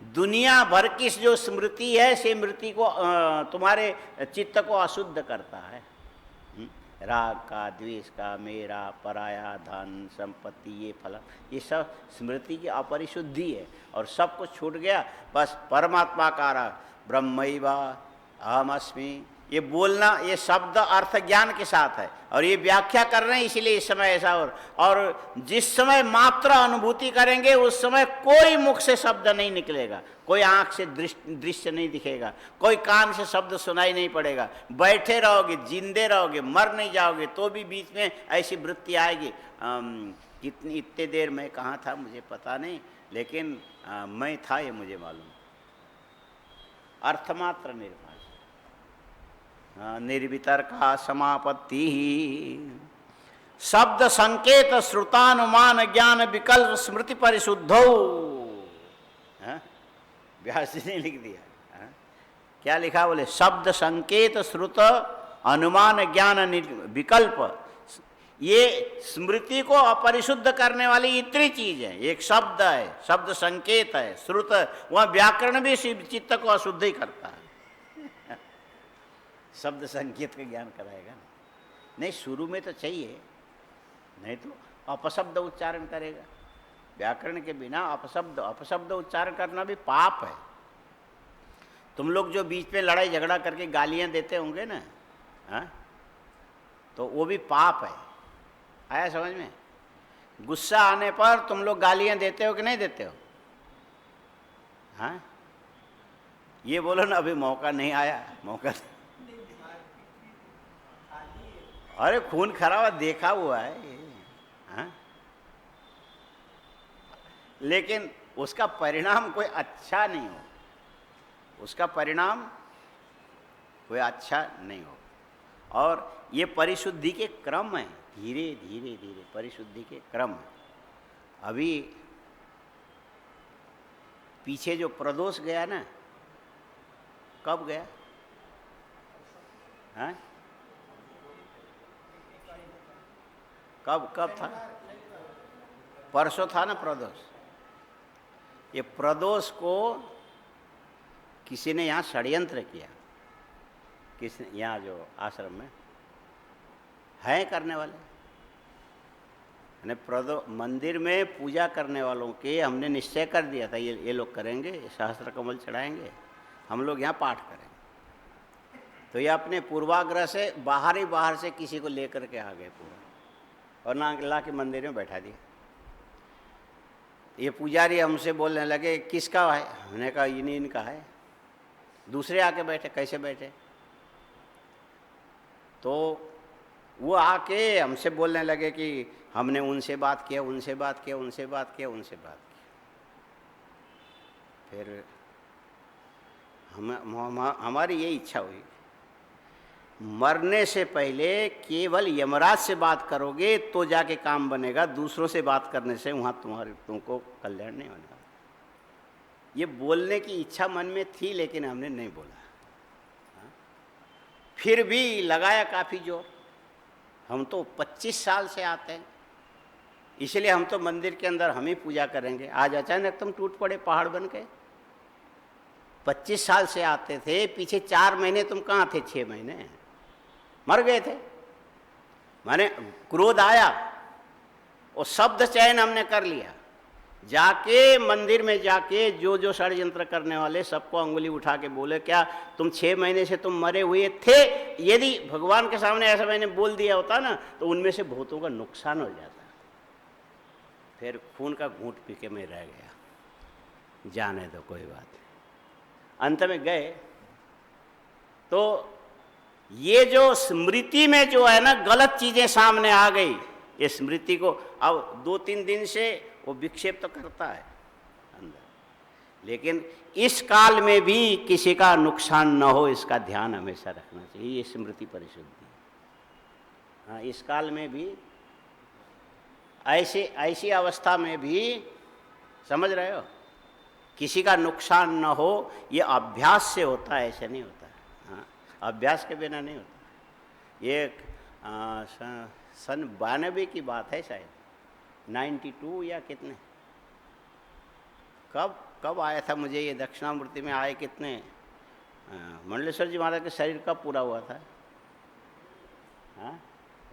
दुनिया भर की जो स्मृति है, से स्मृति को तुम्हारे चित्त को अशुद्ध करता है। राग का, द्वेष का, मेरा, पराया, धन, संपत्ति, ये फल, ये सब स्मृति की अपरिशुद्धि है, और सब कुछ छूट गया। बस परमात्मा का ब्रह्मैव अहम अस्मि, ये बोलना, ये शब्द अर्थ ज्ञान के साथ है, और ये व्याख्या कर रहे हैं, इसीलिए इस समय ऐसा। और जिस समय मात्र अनुभूति करेंगे उस समय कोई मुख से शब्द नहीं निकलेगा, कोई आंख से दृश्य नहीं दिखेगा, कोई कान से शब्द सुनाई नहीं पड़ेगा। बैठे रहोगे, जिंदे रहोगे, मर नहीं जाओगे, तो भी बीच में ऐसी वृत्ति आएगी। कितनी इतने देर मैं कहाँ था मुझे पता नहीं, लेकिन मैं था ये मुझे मालूम। अर्थमात्र निर्भास, निर्वितर्का समापत्ति ही। शब्द संकेत श्रुतानुमान ज्ञान विकल्प स्मृति परिशुद्धो। व्यास जी ने लिख दिया। क्या लिखा? बोले शब्द संकेत श्रुत अनुमान ज्ञान विकल्प, ये स्मृति को अपरिशुद्ध करने वाली इतनी चीज है। एक शब्द है, शब्द संकेत है, श्रुत, वह व्याकरण भी चित्त को अशुद्ध ही करता है। शब्द संकेत का ज्ञान कराएगा नहीं, शुरू में तो चाहिए, नहीं तो अपशब्द उच्चारण करेगा। व्याकरण के बिना अपशब्द उच्चारण करना भी पाप है। तुम लोग जो बीच में लड़ाई झगड़ा करके गालियां देते होंगे ना, हाँ, तो वो भी पाप है। आया समझ में? गुस्सा आने पर तुम लोग गालियां देते हो कि नहीं देते हो? हाँ, ये बोलो ना, अभी मौका नहीं आया, मौका। अरे खून खराबा देखा हुआ है ये। हाँ, लेकिन उसका परिणाम कोई अच्छा नहीं हो, उसका परिणाम कोई अच्छा नहीं हो। और ये परिशुद्धि के क्रम है, धीरे धीरे धीरे परिशुद्धि के क्रम है। अभी पीछे जो प्रदोष गया ना, कब गया? हाँ, कब कब था? परसों था ना प्रदोष। ये प्रदोष को किसी ने यहाँ षड्यंत्र किया, किसने? यहाँ जो आश्रम में हैं करने वाले, मंदिर में पूजा करने वालों के हमने निश्चय कर दिया था, ये लोग करेंगे, सहस्त्र कमल चढ़ाएंगे, हम लोग यहाँ पाठ करेंगे। तो ये अपने पूर्वाग्रह से बाहर से किसी को लेकर के आ गए पूरा, और ना ला के मंदिर में बैठा दिया। ये पुजारी हमसे बोलने लगे किसका है? हमने कहा इनका है। दूसरे आके बैठे, कैसे बैठे? तो वो आके हमसे बोलने लगे कि हमने उनसे बात किया, उनसे बात किया, उनसे बात किया, उनसे बात किया। फिर हमारी ये इच्छा हुई, मरने से पहले केवल यमराज से बात करोगे तो जाके काम बनेगा, दूसरों से बात करने से वहाँ तुमको कल्याण नहीं होने वाला। ये बोलने की इच्छा मन में थी, लेकिन हमने नहीं बोला। फिर भी लगाया काफ़ी जोर। हम तो 25 साल से आते हैं, इसलिए हम तो मंदिर के अंदर हम ही पूजा करेंगे। आज अचानक तुम टूट पड़े पहाड़ बन के। 25 साल से आते थे, पीछे 4 महीने तुम कहाँ थे? 6 महीने मर गए थे। माने क्रोध आया, और शब्द चयन हमने कर लिया, जाके मंदिर में जाके जो षड्यंत्र करने वाले सबको अंगुली उठा के बोले, क्या तुम 6 महीने से तुम मरे हुए थे? यदि भगवान के सामने ऐसा मैंने बोल दिया होता ना, तो उनमें से बहुतों का नुकसान हो जाता। फिर खून का घूंट पी के मैं रह गया, जाने दो कोई बात नहीं। अंत में गए तो ये जो स्मृति में जो है ना गलत चीजें सामने आ गई, ये स्मृति को अब 2-3 दिन से वो विक्षेप तो करता है अंदर, लेकिन इस काल में भी किसी का नुकसान न हो, इसका ध्यान हमेशा रखना चाहिए। ये स्मृति परिशुद्धि। हाँ, इस काल में भी ऐसी अवस्था में भी, समझ रहे हो, किसी का नुकसान न हो, ये अभ्यास से होता है, ऐसे नहीं होता। हाँ, अभ्यास के बिना नहीं होता। ये सन 92 की बात है शायद, 92 या कितने, कब आया था मुझे ये दक्षिणामूर्ति में आए कितने, मंडलेश्वर जी महाराज के शरीर कब पूरा हुआ था? हाँ,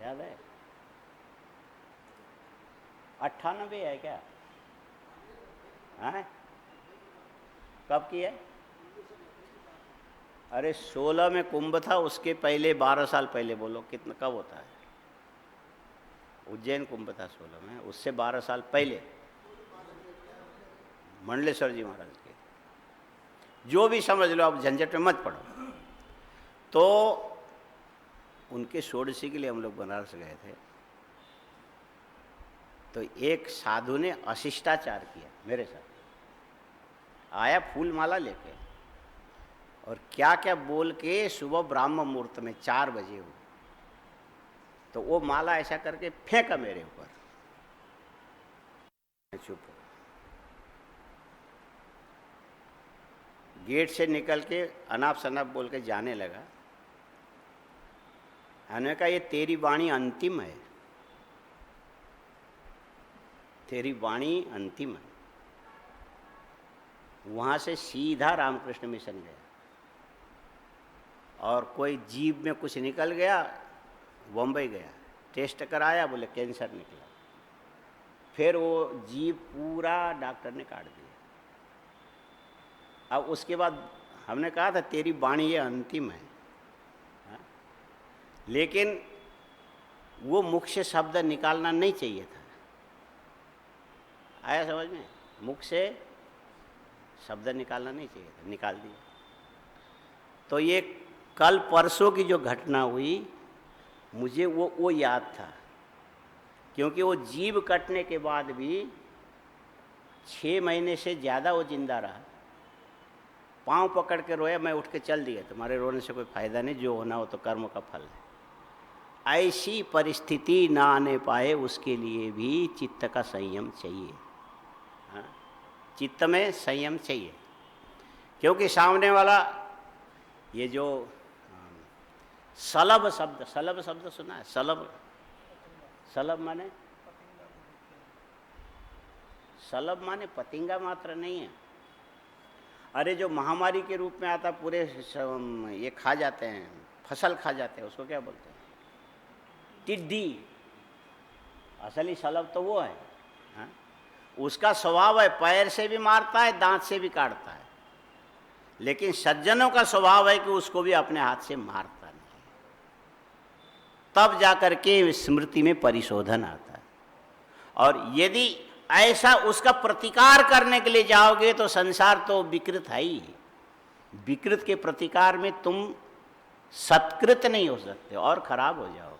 याद है? 98 है क्या? हाँ, कब की है? अरे 16 में कुंभ था, उसके पहले 12 साल पहले बोलो, कितना कब होता है? उज्जैन कुंभ था 16 में, उससे 12 साल पहले मंडलेश्वर जी महाराज के। जो भी समझ लो, आप झंझट में मत पड़ो। तो उनके षोडशी के लिए हम लोग बनारस गए थे, तो एक साधु ने अशिष्टाचार किया मेरे साथ। आया फूल माला लेके, और क्या क्या बोल के सुबह ब्राह्म मुहूर्त में 4 बजे हुए, तो वो माला ऐसा करके फेंका मेरे ऊपर। चुप हो। गेट से निकल के अनाप शनाप बोल के जाने लगा। मैंने कहा ये तेरी वाणी अंतिम है, तेरी वाणी अंतिम है। वहाँ से सीधा रामकृष्ण मिशन गया, और कोई जीभ में कुछ निकल गया, बम्बई गया, टेस्ट कराया, बोले कैंसर निकला। फिर वो जीभ पूरा डॉक्टर ने काट दिया। अब उसके बाद हमने कहा था तेरी वाणी ये अंतिम है, हाँ? लेकिन वो मुख से शब्द निकालना नहीं चाहिए था। आया समझ में? मुख से शब्द निकालना नहीं चाहिए था, निकाल दिया। तो ये कल परसों की जो घटना हुई, मुझे वो याद था, क्योंकि वो जीभ कटने के बाद भी 6 महीने से ज़्यादा वो जिंदा रहा। पाँव पकड़ के रोया, मैं उठ के चल दिया, तुम्हारे रोने से कोई फायदा नहीं, जो होना हो तो कर्म का फल है। ऐसी परिस्थिति ना आने पाए उसके लिए भी चित्त का संयम चाहिए। हाँ, चित्त में संयम चाहिए, क्योंकि सामने वाला ये जो सलभ शब्द सुना है? सलभ माने, सलभ माने पतिंगा मात्र नहीं है। अरे जो महामारी के रूप में आता, पूरे ये खा जाते हैं, फसल खा जाते हैं, उसको क्या बोलते हैं? टिड्डी। असली सलभ तो वो है। हाँ? उसका स्वभाव है पैर से भी मारता है, दांत से भी काटता है, लेकिन सज्जनों का स्वभाव है कि उसको भी अपने हाथ से मारता नहीं। तब जाकर के स्मृति में परिशोधन आता है। और यदि ऐसा उसका प्रतिकार करने के लिए जाओगे तो संसार तो विकृत है ही। विकृत के प्रतिकार में तुम सत्कृत नहीं हो सकते और खराब हो जाओ,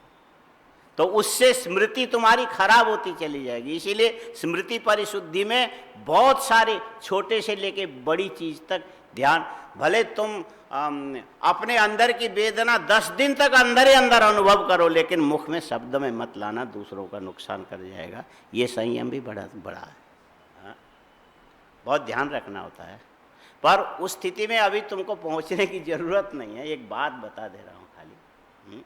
तो उससे स्मृति तुम्हारी खराब होती चली जाएगी। इसीलिए स्मृति परिशुद्धि में बहुत सारे छोटे से लेके बड़ी चीज तक ध्यान, भले तुम अपने अंदर की वेदना 10 दिन तक अंदर ही अंदर अनुभव करो, लेकिन मुख में शब्द में मत लाना, दूसरों का नुकसान कर जाएगा। ये संयम भी बड़ा है। हाँ? बहुत ध्यान रखना होता है। पर उस स्थिति में अभी तुमको पहुंचने की जरूरत नहीं है, एक बात बता दे रहा हूं खाली।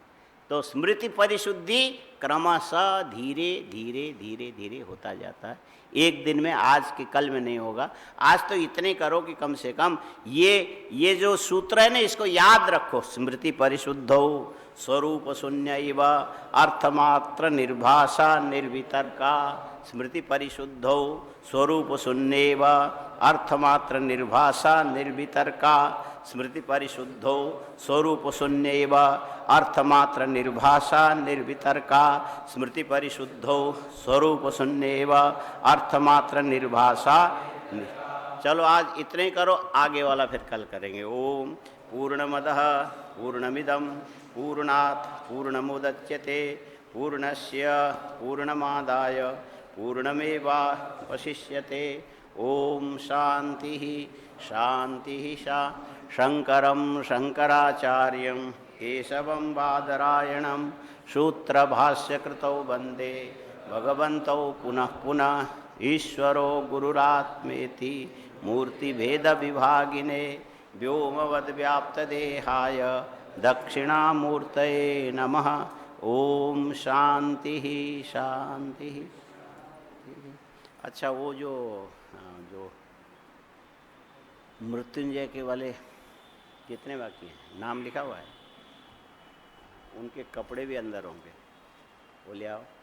तो स्मृति परिशुद्धि क्रमशः धीरे धीरे धीरे धीरे होता जाता है। एक दिन में, आज के कल में नहीं होगा। आज तो इतने करो कि कम से कम ये जो सूत्र है ना, इसको याद रखो। स्मृति परिशुद्धौ स्वरूप शून्य इव अर्थमात्र निर्भाषा निर्वितर्का। स्मृति परिशुद्धौ स्वरूप शून्येव अर्थमात्र निर्भाषा निर्वितर्का। स्मृति परिशुद्धौ स्वरूप शून्येव अर्थमात्र निर्भाषा निर्वितर्का। स्मृति परिशुद्धौ स्वरूप शून्येव अर्थमात्र निर्भाषा। चलो आज इतने करो, आगे वाला फिर कल करेंगे। ओम पूर्णमदः पूर्णमिदं पूर्णात् पूर्णमुदच्यते पूर्णस्य पूर्णमादाय पूर्णमेवावशिष्यते। ओम शांति शांति शंकरं शंकराचार्यं केशवं बादरायणं सूत्रभाष्यकृतौ वन्दे भगवन्तौ पुनः पुनः ईश्वरो गुरुरात्मेति मूर्तिभेदविभागिने व्योमवद्व्याप्तदेहाय दक्षिणामूर्तये नमः। ओम शांति शांति। अच्छा, वो जो मृत्युंजय के वाले कितने बाकी हैं? नाम लिखा हुआ है, उनके कपड़े भी अंदर होंगे, वो ले आओ।